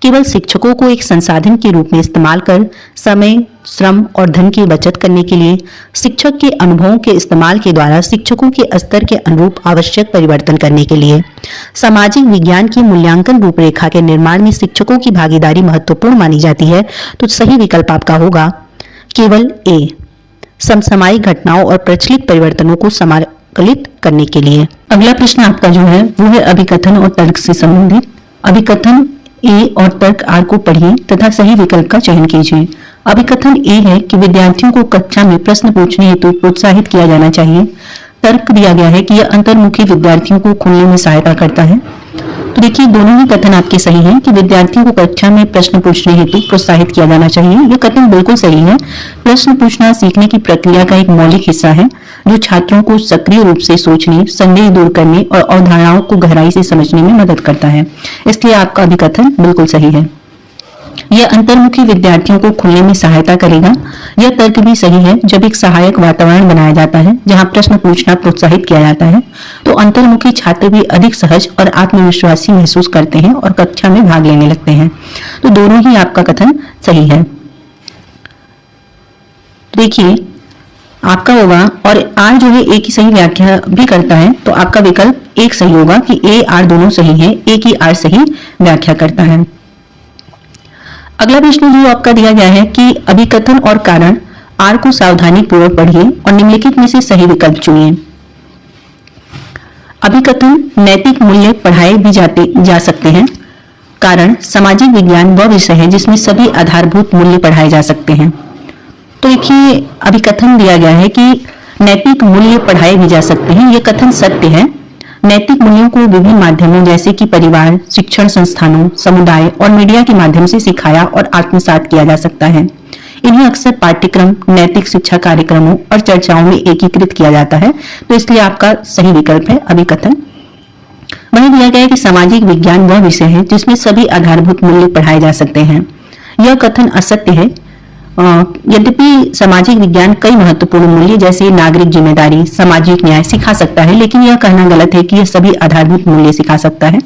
केवल शिक्षकों को एक संसाधन के रूप में इस्तेमाल कर समय, श्रम और धन की बचत करने के लिए शिक्षक के अनुभवों के इस्तेमाल के द्वारा शिक्षकों के स्तर के अनुरूप आवश्यक परिवर्तन करने के लिए सामाजिक विज्ञान की मूल्यांकन रूपरेखा के निर्माण में शिक्षकों की भागीदारी महत्वपूर्ण मानी जाती है। तो सही विकल्प आपका होगा केवल ए, समसामयिक घटनाओं और प्रचलित परिवर्तनों को समाकलित करने के लिए। अगला प्रश्न आपका जो है वो है अभिकथन और तर्क से संबंधित। अभिकथन ए और तर्क आर को पढ़िए तथा सही विकल्प का चयन कीजिए। अभिकथन ए है कि विद्यार्थियों को कक्षा में प्रश्न पूछने हेतु प्रोत्साहित किया जाना चाहिए। तर्क दिया गया है कि यह अंतर्मुखी विद्यार्थियों को खुलने में सहायता करता है। तो देखिए दोनों ही कथन आपके सही हैं कि विद्यार्थियों को कक्षा में प्रश्न पूछने हेतु प्रोत्साहित किया जाना चाहिए। यह कथन बिल्कुल सही है। प्रश्न पूछना सीखने की प्रक्रिया का एक मौलिक हिस्सा है जो छात्रों को सक्रिय रूप से सोचने, संदेह दूर करने और अवधारणाओं को गहराई से समझने में मदद करता है। इसलिए आपका अभिकथन बिल्कुल सही है। यह अंतर्मुखी विद्यार्थियों को खुलने में सहायता करेगा। यह तर्क भी सही है। जब एक सहायक वातावरण बनाया जाता है जहां प्रश्न पूछना प्रोत्साहित किया जाता है तो अंतर्मुखी छात्र भी अधिक सहज और आत्मविश्वासी महसूस करते हैं और कक्षा में भाग लेने लगते हैं। तो दोनों ही आपका कथन सही है। देखिए आपका होगा और आर जो है ए की सही व्याख्या भी करता है, तो आपका विकल्प एक सही होगा कि ए आर दोनों सही है। ए की आर सही व्याख्या करता है। अगला प्रश्न जो आपका दिया गया है कि अभिकथन और कारण आर को सावधानी पूर्वक पढ़िए और निम्नलिखित में से सही विकल्प चुनिए। अभिकथन नैतिक मूल्य पढ़ाए भी जा सकते हैं। कारण सामाजिक विज्ञान वह विषय है जिसमें सभी आधारभूत मूल्य पढ़ाए जा सकते हैं। तो देखिए अभिकथन दिया गया है कि नैतिक मूल्य पढ़ाए भी जा सकते हैं। यह कथन सत्य है। नैतिक मूल्यों को विभिन्न माध्यमों जैसे कि परिवार, शिक्षण संस्थानों, समुदाय और मीडिया के माध्यम से सिखाया और आत्मसात किया जा सकता है। इन्हें अक्सर पाठ्यक्रम, नैतिक शिक्षा कार्यक्रमों और चर्चाओं में एकीकृत किया जाता है। तो इसलिए आपका सही विकल्प है अभिकथन। वहीं दिया गया है कि सामाजिक विज्ञान वह विषय है जिसमें सभी आधारभूत मूल्य पढ़ाए जा सकते हैं। यह कथन असत्य है। यद्यपि सामाजिक विज्ञान कई महत्वपूर्ण मूल्य जैसे नागरिक जिम्मेदारी, सामाजिक न्याय सिखा सकता है, लेकिन यह कहना गलत है कि यह सभी आधारभूत मूल्य सिखा सकता है।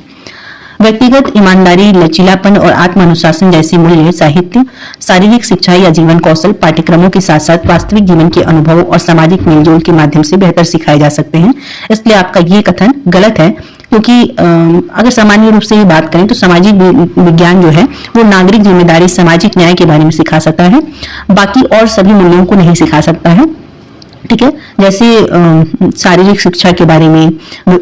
व्यक्तिगत ईमानदारी, लचीलापन और आत्म अनुशासन जैसे मूल्य साहित्य, शारीरिक शिक्षा या जीवन कौशल पाठ्यक्रमों के साथ साथ वास्तविक जीवन के अनुभवों और सामाजिक मेलजोल के माध्यम से बेहतर सिखाए जा सकते हैं। इसलिए आपका ये कथन गलत है, क्योंकि अगर सामान्य रूप से ये बात करें तो सामाजिक विज्ञान जो है वो नागरिक जिम्मेदारी, सामाजिक न्याय के बारे में सिखा सकता है, बाकी और सभी मूल्यों को नहीं सिखा सकता है। ठीक है, जैसे शारीरिक शिक्षा के बारे में,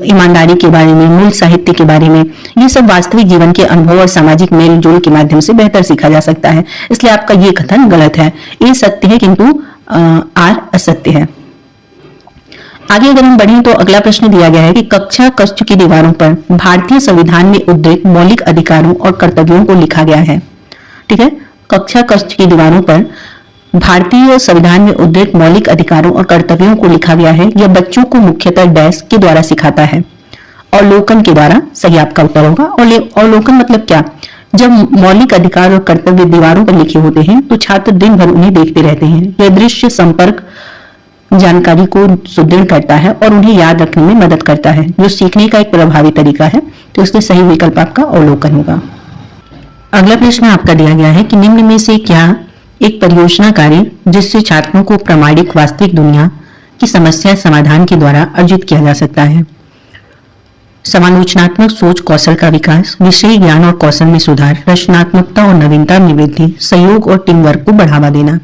ईमानदारी के बारे में, मूल साहित्य के बारे में, ये सब वास्तविक जीवन के अनुभव और सामाजिक मेल जोल के माध्यम से बेहतर सीखा जा सकता है। इसलिए आपका ये कथन गलत है। ये सत्य है किंतु आर असत्य है। आगे अगर हम बढ़ें तो अगला प्रश्न दिया गया है कि कक्षा कक्ष की दीवारों पर भारतीय संविधान में उद्धृत मौलिक अधिकारों और कर्तव्यों को लिखा गया है। ठीक है, कक्षा कक्ष की दीवारों पर भारतीय संविधान में उद्धृत मौलिक अधिकारों और कर्तव्यों को लिखा गया है। यह बच्चों को मुख्यतः डैश के द्वारा सिखाता है। अवलोकन के द्वारा सही आपका उत्तर होगा। अवलोकन मतलब क्या? जब मौलिक अधिकार और कर्तव्य दीवारों पर लिखे होते हैं तो छात्र दिन भर उन्हें देखते रहते हैं। यह दृश्य संपर्क जानकारी को सुदृढ़ करता है और उन्हें याद रखने में मदद करता है, जो सीखने का एक प्रभावी तरीका है। तो इसलिए सही विकल्प आपका अवलोकन होगा। अगला प्रश्न आपका दिया गया है कि निम्न में से क्या एक परियोजना कार्य जिससे छात्रों को प्रामाणिक वास्तविक दुनिया की समस्या समाधान के द्वारा अर्जित किया जा सकता है? समालोचनात्मक सोच कौशल का विकास, विषय ज्ञान और कौशल में सुधार, रचनात्मकता और नवीनता में वृद्धि, सहयोग और टीम वर्क को बढ़ावा देना।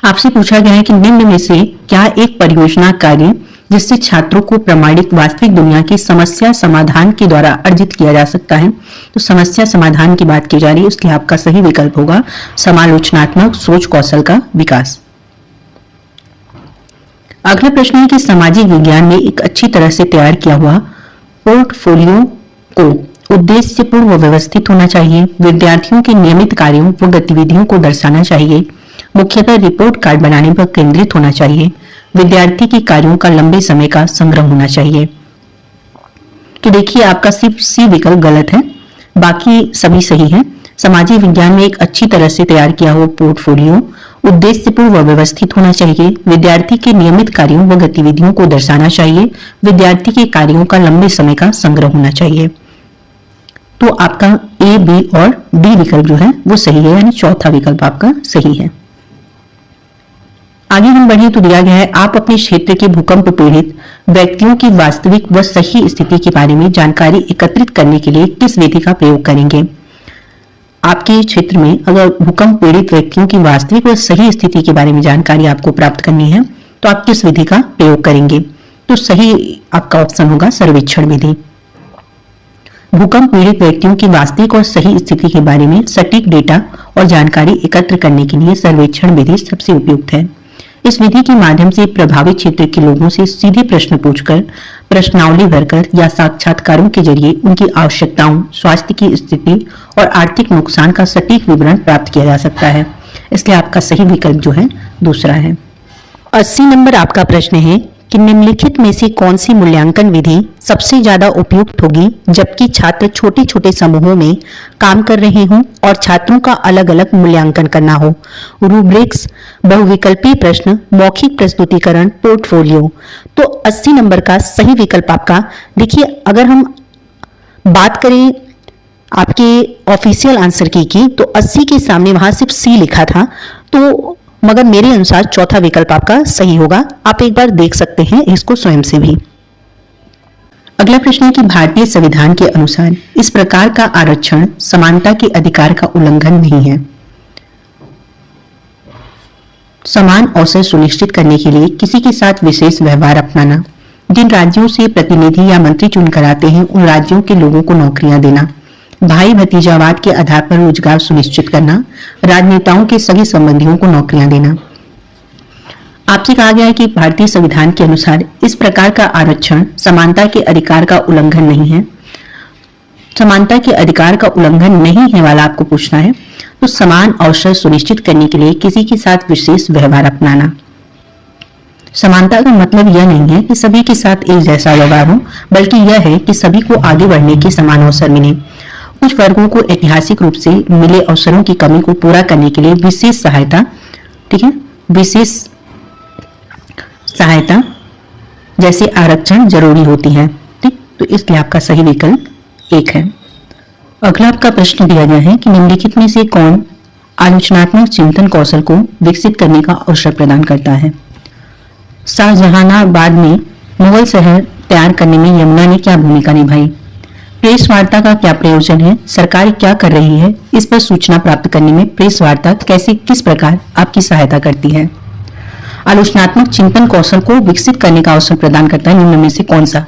आपसे पूछा गया है कि निम्न में से क्या एक परियोजना कार्य जिससे छात्रों को प्रामाणिक वास्तविक दुनिया की समस्या समाधान के द्वारा अर्जित किया जा सकता है? तो समस्या समाधान की बात की जा रही है, उसलिए आपका सही विकल्प होगा समालोचनात्मक सोच कौशल का विकास। अगला प्रश्न है कि सामाजिक विज्ञान में एक अच्छी तरह से तैयार किया हुआ पोर्टफोलियो को उद्देश्यपूर्ण व व्यवस्थित होना चाहिए। विद्यार्थियों के नियमित कार्यों व गतिविधियों को दर्शाना चाहिए। मुख्यतः रिपोर्ट कार्ड बनाने पर केंद्रित होना चाहिए। विद्यार्थी के कार्यों का लंबे समय का संग्रह होना चाहिए। तो देखिए, आपका सिर्फ सी विकल्प गलत है, बाकी सभी सही है। सामाजिक विज्ञान में एक अच्छी तरह से तैयार किया हुआ पोर्टफोलियो उद्देश्यपूर्ण व व्यवस्थित होना चाहिए। विद्यार्थी के नियमित कार्यों व गतिविधियों को दर्शाना चाहिए। विद्यार्थी के कार्यों का लंबे समय का संग्रह होना चाहिए। तो आपका ए, बी और डी विकल्प जो है वो सही है, यानी चौथा विकल्प आपका सही है। आगे हम बढ़े तो दिया गया है, आप अपने क्षेत्र के भूकंप पीड़ित व्यक्तियों की वास्तविक व सही स्थिति के बारे में जानकारी एकत्रित करने के लिए किस विधि का प्रयोग करेंगे। आपके क्षेत्र में अगर भूकंप पीड़ित व्यक्तियों की वास्तविक व सही स्थिति के बारे में जानकारी आपको प्राप्त करनी है तो आप किस विधि का प्रयोग करेंगे। तो सही आपका ऑप्शन होगा सर्वेक्षण विधि। भूकंप पीड़ित व्यक्तियों की वास्तविक और सही स्थिति के बारे में सटीक डेटा और जानकारी एकत्र करने के लिए सर्वेक्षण विधि सबसे उपयुक्त है। इस विधि के माध्यम से प्रभावित क्षेत्र के लोगों से सीधे प्रश्न पूछकर, प्रश्नावली भरकर या साक्षात्कारों के जरिए उनकी आवश्यकताओं, स्वास्थ्य की स्थिति और आर्थिक नुकसान का सटीक विवरण प्राप्त किया जा सकता है। इसलिए आपका सही विकल्प जो है दूसरा है। 80 नंबर आपका प्रश्न है कि निम्नलिखित में से कौन सी मूल्यांकन विधि सबसे ज्यादा उपयुक्त होगी जबकि छात्र छोटे छोटे समूहों में काम कर रहे हों और छात्रों का अलग अलग मूल्यांकन करना हो। रूब्रिक्स, बहुविकल्पीय प्रश्न, मौखिक प्रस्तुतिकरण, पोर्टफोलियो। तो 80 नंबर का सही विकल्प आपका, देखिए अगर हम बात करें आपके ऑफिशियल आंसर की तो 80 के सामने वहां सिर्फ सी लिखा था, तो मगर मेरे अनुसार चौथा विकल्प आपका सही होगा। आप एक बार देख सकते हैं इसको स्वयं से भी। अगला प्रश्न है कि भारतीय संविधान के अनुसार इस प्रकार का आरक्षण समानता के अधिकार का उल्लंघन नहीं है। समान अवसर सुनिश्चित करने के लिए किसी के साथ विशेष व्यवहार अपनाना, जिन राज्यों से प्रतिनिधि या मंत्री चुनकर आते हैं उन राज्यों के लोगों को नौकरियां देना, भाई भतीजावाद के आधार पर रोजगार सुनिश्चित करना, राजनेताओं के सभी संबंधियों को नौकरियां देना। आपसे कहा गया है कि भारतीय संविधान के अनुसार इस प्रकार का आरक्षण समानता के अधिकार का उल्लंघन नहीं है। समानता के अधिकार का उल्लंघन नहीं है वाला आपको पूछना है। तो समान अवसर सुनिश्चित करने के लिए किसी के साथ विशेष व्यवहार अपनाना। समानता का मतलब यह नहीं है कि सभी के साथ एक जैसा व्यवहार हो, बल्कि यह है कि सभी को आगे बढ़ने के समान अवसर मिले। कुछ वर्गों को ऐतिहासिक रूप से मिले अवसरों की कमी को पूरा करने के लिए विशेष सहायता, ठीक है, विशेष सहायता जैसे आरक्षण जरूरी होती है। ठीक, तो इसलिए आपका सही विकल्प एक है। अगला आपका प्रश्न दिया गया है कि निम्नलिखित में से कौन आलोचनात्मक चिंतन कौशल को विकसित करने का अवसर प्रदान करता है। शाहजहानाबाद में मुगल शहर तैयार करने में यमुना ने क्या भूमिका निभाई। प्रेस वार्ता का क्या प्रयोजन है, सरकार क्या कर रही है, इस पर सूचना प्राप्त करने में प्रेस वार्ता किस प्रकार आपकी सहायता करती है। आलोचनात्मक चिंतन कौशल को विकसित करने का अवसर प्रदान करता है। निम्न में से कौन सा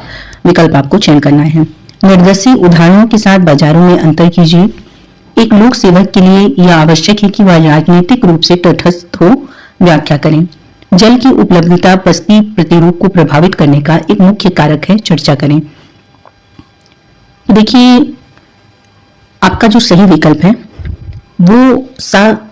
विकल्प आपको चयन करना है। निर्देशी उदाहरणों के साथ बाजारों में अंतर कीजिए। एक लोक सेवक के लिए यह आवश्यक है कि वह राजनीतिक रूप से तटस्थ हो। व्याख्या करें। जल की उपलब्धता बस्ती प्रतिरूप को प्रभावित करने का एक मुख्य कारक है, चर्चा करें। देखिए आपका जो सही विकल्प है वो शाहजहानाबाद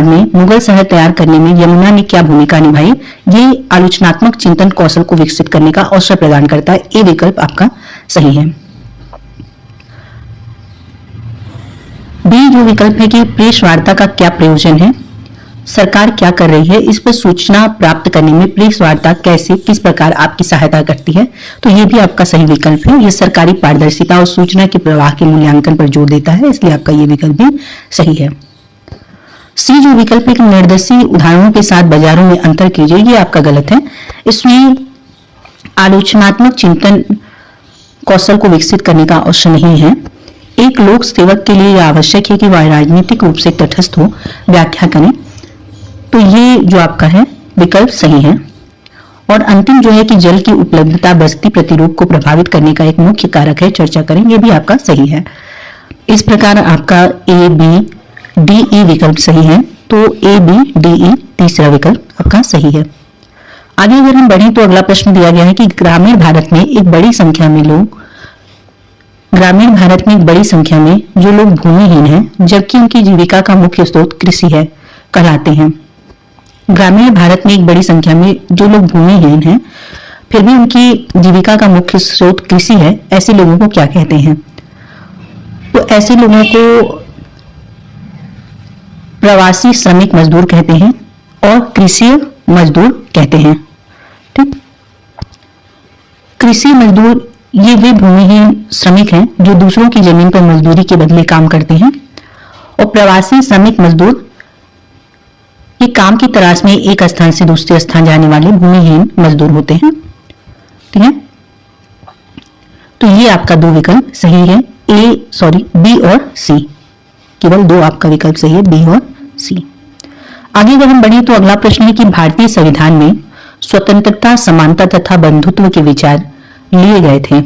में मुगल शहर तैयार करने में यमुना ने क्या भूमिका निभाई, ये आलोचनात्मक चिंतन कौशल को विकसित करने का अवसर प्रदान करता है। ये विकल्प आपका सही है। बी जो विकल्प है कि प्रेस वार्ता का क्या प्रयोजन है, सरकार क्या कर रही है, इस पर सूचना प्राप्त करने में प्रेस वार्ता कैसे किस प्रकार आपकी सहायता करती है, तो ये भी आपका सही विकल्प है। यह सरकारी पारदर्शिता और सूचना के प्रवाह के मूल्यांकन पर जोर देता है, इसलिए आपका ये विकल्प भी सही है। सी जो विकल्प है कि निर्देशी उदाहरणों के साथ बाजारों में अंतर कीजिए, ये आपका गलत है। इसमें आलोचनात्मक चिंतन कौशल को विकसित करने का अवसर नहीं है। एक लोक सेवक के लिए यह आवश्यक है कि वह राजनीतिक रूप से तटस्थ हो। व्याख्या करें। तो ये जो आपका है विकल्प सही है। और अंतिम जो है कि जल की उपलब्धता बस्ती प्रतिरूप को प्रभावित करने का एक मुख्य कारक है, चर्चा करें, ये भी आपका सही है। इस प्रकार आपका ए बी डी ई विकल्प सही है। तो ए बी डी ई तीसरा विकल्प आपका सही है। आगे अगर हम बढ़ें तो अगला प्रश्न दिया गया है कि ग्रामीण भारत में एक बड़ी संख्या में लोग ग्रामीण भारत में एक बड़ी संख्या में जो लोग भूमिहीन हैं जबकि उनकी जीविका का मुख्य स्रोत कृषि है कहलाते हैं। ग्रामीण भारत में एक बड़ी संख्या में जो लोग भूमिहीन हैं फिर भी उनकी जीविका का मुख्य स्रोत कृषि है, ऐसे लोगों को क्या कहते हैं? तो ऐसे लोगों को प्रवासी श्रमिक मजदूर कहते हैं और कृषि मजदूर कहते हैं। ठीक, कृषि मजदूर ये वे भूमिहीन श्रमिक हैं जो दूसरों की जमीन पर मजदूरी के बदले काम करते हैं, और प्रवासी श्रमिक मजदूर ये काम की तलाश में एक स्थान से दूसरे स्थान जाने वाले भूमिहीन मजदूर होते हैं। ठीक है, तो ये आपका दो विकल्प सही है, बी और सी। केवल दो आपका विकल्प सही है, बी और सी। आगे अगर हम बढ़े तो अगला प्रश्न है कि भारतीय संविधान में स्वतंत्रता, समानता तथा बंधुत्व के विचार लिए गए थे।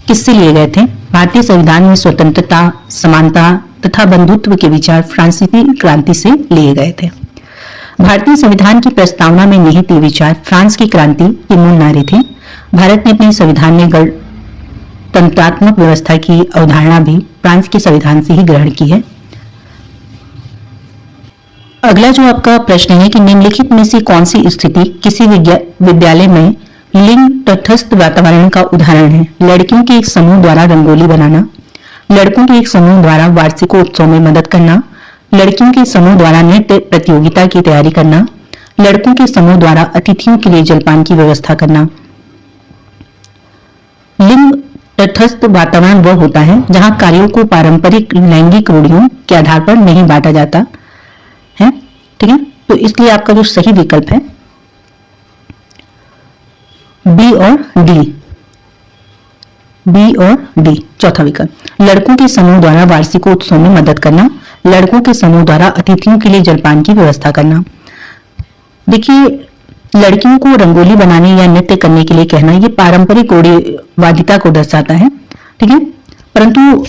किससे लिए गए थे? भारतीय संविधान में स्वतंत्रता, समानता तथा बंधुत्व के विचार फ्रांसीसी क्रांति से लिए गए थे। भारतीय संविधान की प्रस्तावना में निहित ये विचार फ्रांस की क्रांति के मूल नारे थे। भारत ने अपने संविधान में गणतंत्रात्मक व्यवस्था की अवधारणा भी फ्रांस के संविधान से ही ग्रहण की है। अगला जो आपका प्रश्न है कि निम्नलिखित में से कौन सी स्थिति किसी विद्यालय में लिंग तटस्थ वातावरण का उदाहरण है? लड़कियों के एक समूह द्वारा रंगोली बनाना, लड़कों के एक समूह द्वारा वार्षिकोत्सव में मदद करना, लड़कियों के समूह द्वारा नृत्य प्रतियोगिता की तैयारी करना, लड़कों के समूह द्वारा अतिथियों के लिए जलपान की व्यवस्था करना। लिंग तटस्थ वातावरण वह होता है जहां कार्यों को पारंपरिक लैंगिक रूढ़ियों के आधार पर नहीं बांटा जाता है। ठीक है, तो इसलिए आपका जो सही विकल्प है बी और डी, चौथा विकल्प। लड़कों के समूह द्वारा वार्षिकोत्सव में मदद करना, लड़कों के समूह द्वारा अतिथियों के लिए जलपान की व्यवस्था करना। देखिए, लड़कियों को रंगोली बनाने या नृत्य करने के लिए कहना ये पारंपरिक रूढ़िवादिता को दर्शाता है। ठीक है, परंतु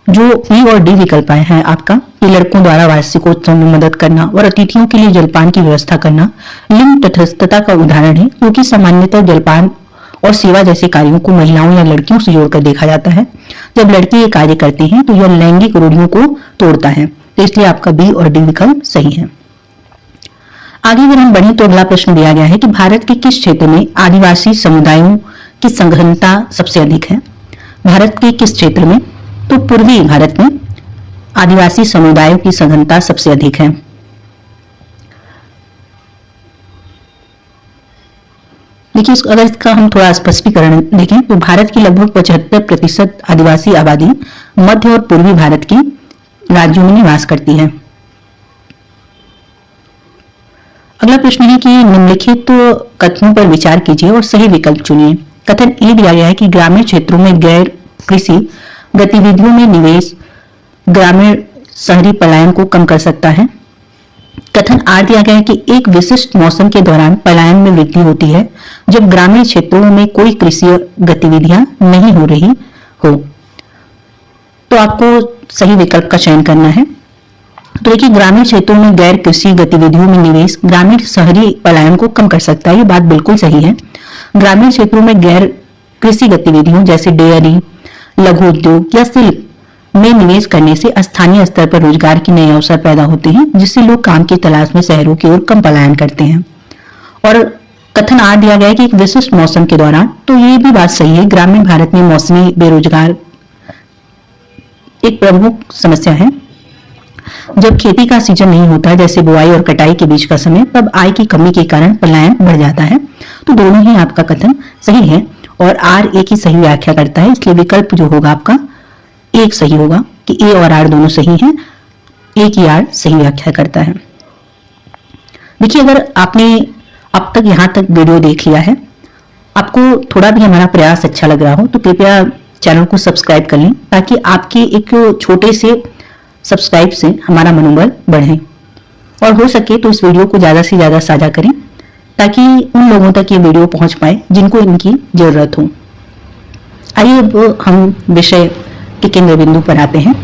जो ई और डी विकल्प आए हैं आपका, ये लड़कों द्वारा वार्षिकोत्सव में मदद करना और अतिथियों के लिए जलपान की व्यवस्था करना लिंग तटस्थता का उदाहरण है, क्योंकि सामान्यतः जलपान और सेवा जैसे कार्यों को महिलाओं या लड़कियों से जोड़कर देखा जाता है। जब लड़के ये कार्य करते हैं तो यह लैंगिक रूढ़ियों को तोड़ता है, तो इसलिए आपका बी और डी विकल्प सही है। आगे अगर हम बढ़ें तो अगला प्रश्न दिया गया है कि भारत के किस क्षेत्र में आदिवासी समुदायों की सघनता सबसे अधिक है? भारत के किस क्षेत्र में? तो पूर्वी भारत में आदिवासी समुदायों की सघनता सबसे अधिक है। देखिए, अगर इसका हम थोड़ा स्पष्टीकरण देखें तो भारत की लगभग 75% आदिवासी आबादी मध्य और पूर्वी भारत के राज्यों में निवास करती है। अगला प्रश्न है कि निम्नलिखित कथनों पर विचार कीजिए और सही विकल्प चुनिए। कथन ए दिया गया है कि ग्रामीण क्षेत्रों में गैर कृषि गतिविधियों में निवेश ग्रामीण शहरी पलायन को कम कर सकता है। कथन आर दिया गया है कि एक विशिष्ट मौसम के दौरान पलायन में वृद्धि होती है जब ग्रामीण क्षेत्रों में कोई कृषि गतिविधियां नहीं हो रही हो। तो आपको सही विकल्प का चयन करना है। तो देखिए, ग्रामीण क्षेत्रों में गैर कृषि गतिविधियों में निवेश ग्रामीण शहरी पलायन को कम कर सकता है, ये बात बिल्कुल सही है। ग्रामीण क्षेत्रों में गैर कृषि गतिविधियों जैसे डेयरी, लघु उद्योग या शिल्प में निवेश करने से स्थानीय स्तर पर रोजगार के नए अवसर पैदा होते हैं, जिससे लोग काम की तलाश में शहरों की ओर कम पलायन करते हैं। और कथन आर दिया गया है कि एक विशिष्ट मौसम के दौरान, तो ये भी बात सही है। ग्रामीण भारत में मौसमी बेरोजगार एक प्रमुख समस्या है। जब खेती का सीजन नहीं होता, जैसे बुआई और कटाई के बीच का समय, तब आय की कमी के कारण पलायन बढ़ जाता है। तो दोनों ही आपका कथन सही है और आर ए की सही व्याख्या करता है, इसलिए विकल्प जो होगा आपका एक सही होगा कि ए और आर दोनों सही हैं। ए की आर सही व्याख्या करता है। देखिए, अगर आपने अब तक यहां तक वीडियो देख लिया है, आपको थोड़ा भी हमारा प्रयास अच्छा लग रहा हो तो कृपया चैनल को सब्सक्राइब कर लें, ताकि आपके एक छोटे से सब्सक्राइब से हमारा मनोबल बढ़े। और हो सके तो इस वीडियो को ज्यादा से ज्यादा साझा करें, ताकि उन लोगों तक ये वीडियो पहुंच पाए जिनको इनकी जरूरत हो। आइए अब हम विषय के केंद्र बिंदु पर आते हैं।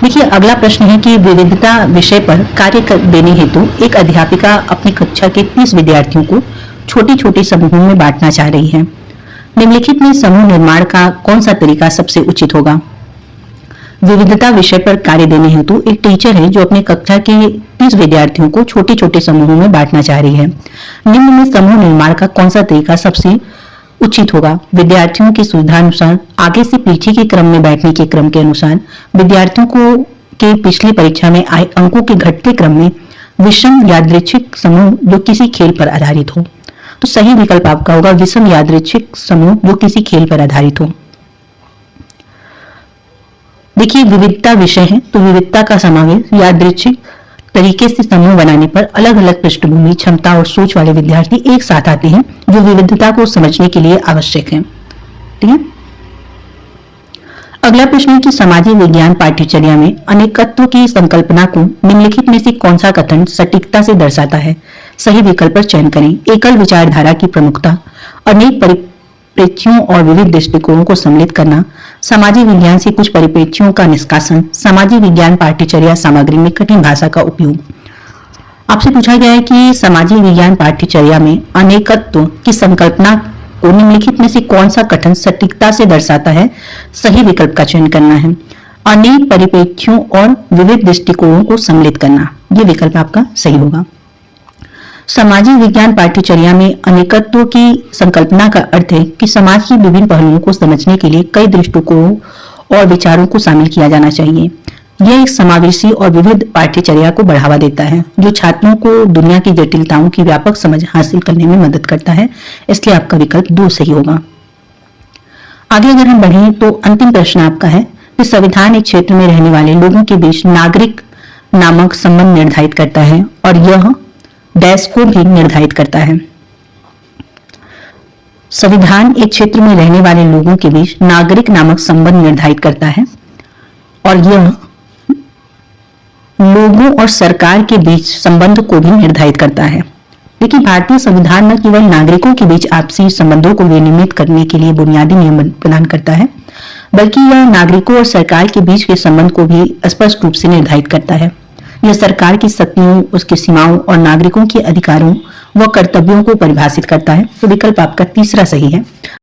देखिए, अगला प्रश्न है कि विविधता विषय पर कार्य देने हेतु एक अध्यापिका अपनी कक्षा के 30 विद्यार्थियों को छोटी छोटी समूहों में बांटना चाह रही है। निम्नलिखित में समूह निर्माण का कौन सा तरीका सबसे उचित होगा? विविधता विषय पर कार्य देने हेतु एक टीचर है जो अपने कक्षा के 30 विद्यार्थियों को छोटे छोटे समूहों में बांटना चाह रही है। निम्न में समूह निर्माण का कौन सा तरीका सबसे उचित होगा? विद्यार्थियों की सुविधा अनुसार, आगे से पीछे के क्रम में बैठने के क्रम के अनुसार, विद्यार्थियों को के पिछली परीक्षा में आए अंकों के घटते क्रम में, विषम यादृच्छिक समूह जो किसी खेल पर आधारित हो। तो सही विकल्प आपका होगा विषम यादृच्छिक समूह जो किसी खेल पर आधारित हो। देखिए, विविधता विषय है तो विविधता का समावेश यादृच्छिक तरीके से समूह बनाने पर अलग अलग पृष्ठभूमि, क्षमता और सोच वाले विद्यार्थी एक साथ आते हैं जो विविधता को समझने के लिए आवश्यक है। ठीक है। अगला प्रश्न है कि सामाजिक विज्ञान पाठ्यचर्या में अनेकत्व की संकल्पना को निम्नलिखित में से कौन सा कथन सटीकता से दर्शाता है? सही विकल्प पर चयन करें। एकल विचारधारा की प्रमुखता, अनेक परिप्रेक्ष्यों और विविध दृष्टिकोणों को सम्मिलित करना, सामाजिक विज्ञान से कुछ परिप्रेक्ष्यों का निष्कासन, सामाजिक विज्ञान पाठ्यचर्या सामग्री में कठिन भाषा का उपयोग। आपसे पूछा गया है कि सामाजिक विज्ञान पाठ्यचर्या में अनेकत्व की संकल्पना को निम्नलिखित में से कौन सा कथन सटीकता से दर्शाता है? सही विकल्प का चयन करना है। अनेक परिप्रेक्ष्यों और विविध दृष्टिकोणों को सम्मिलित करना, यह विकल्प आपका सही होगा। सामाजिक विज्ञान पाठ्यचर्या में अनेकत्व की संकल्पना का अर्थ है कि समाज की विभिन्न पहलुओं को समझने के लिए कई दृष्टिकोणों और विचारों को शामिल किया जाना चाहिए। यह एक समावेशी और विविध पाठ्यचर्या को बढ़ावा देता है जो छात्रों को दुनिया की जटिलताओं की व्यापक समझ हासिल करने में मदद करता है। इसलिए आपका विकल्प 2 सही होगा। आगे अगर हम बढ़ें तो अंतिम प्रश्न आपका है कि संविधान एक क्षेत्र में रहने वाले लोगों के बीच नागरिक नामक संबंध निर्धारित करता है और यह डैश को भी निर्धारित करता है। संविधान एक क्षेत्र में रहने वाले लोगों के बीच नागरिक नामक संबंध निर्धारित करता है और यह लोगों और सरकार के बीच संबंध को भी निर्धारित करता है। लेकिन भारतीय संविधान न केवल नागरिकों के बीच आपसी संबंधों को विनियमित करने के लिए बुनियादी नियम प्रदान करता है, बल्कि यह नागरिकों और सरकार के बीच के संबंध को भी स्पष्ट रूप से निर्धारित करता है। यह सरकार की शक्तियों, उसकी सीमाओं और नागरिकों के अधिकारों व कर्तव्यों को परिभाषित करता है। तो विकल्प आपका तीसरा सही है।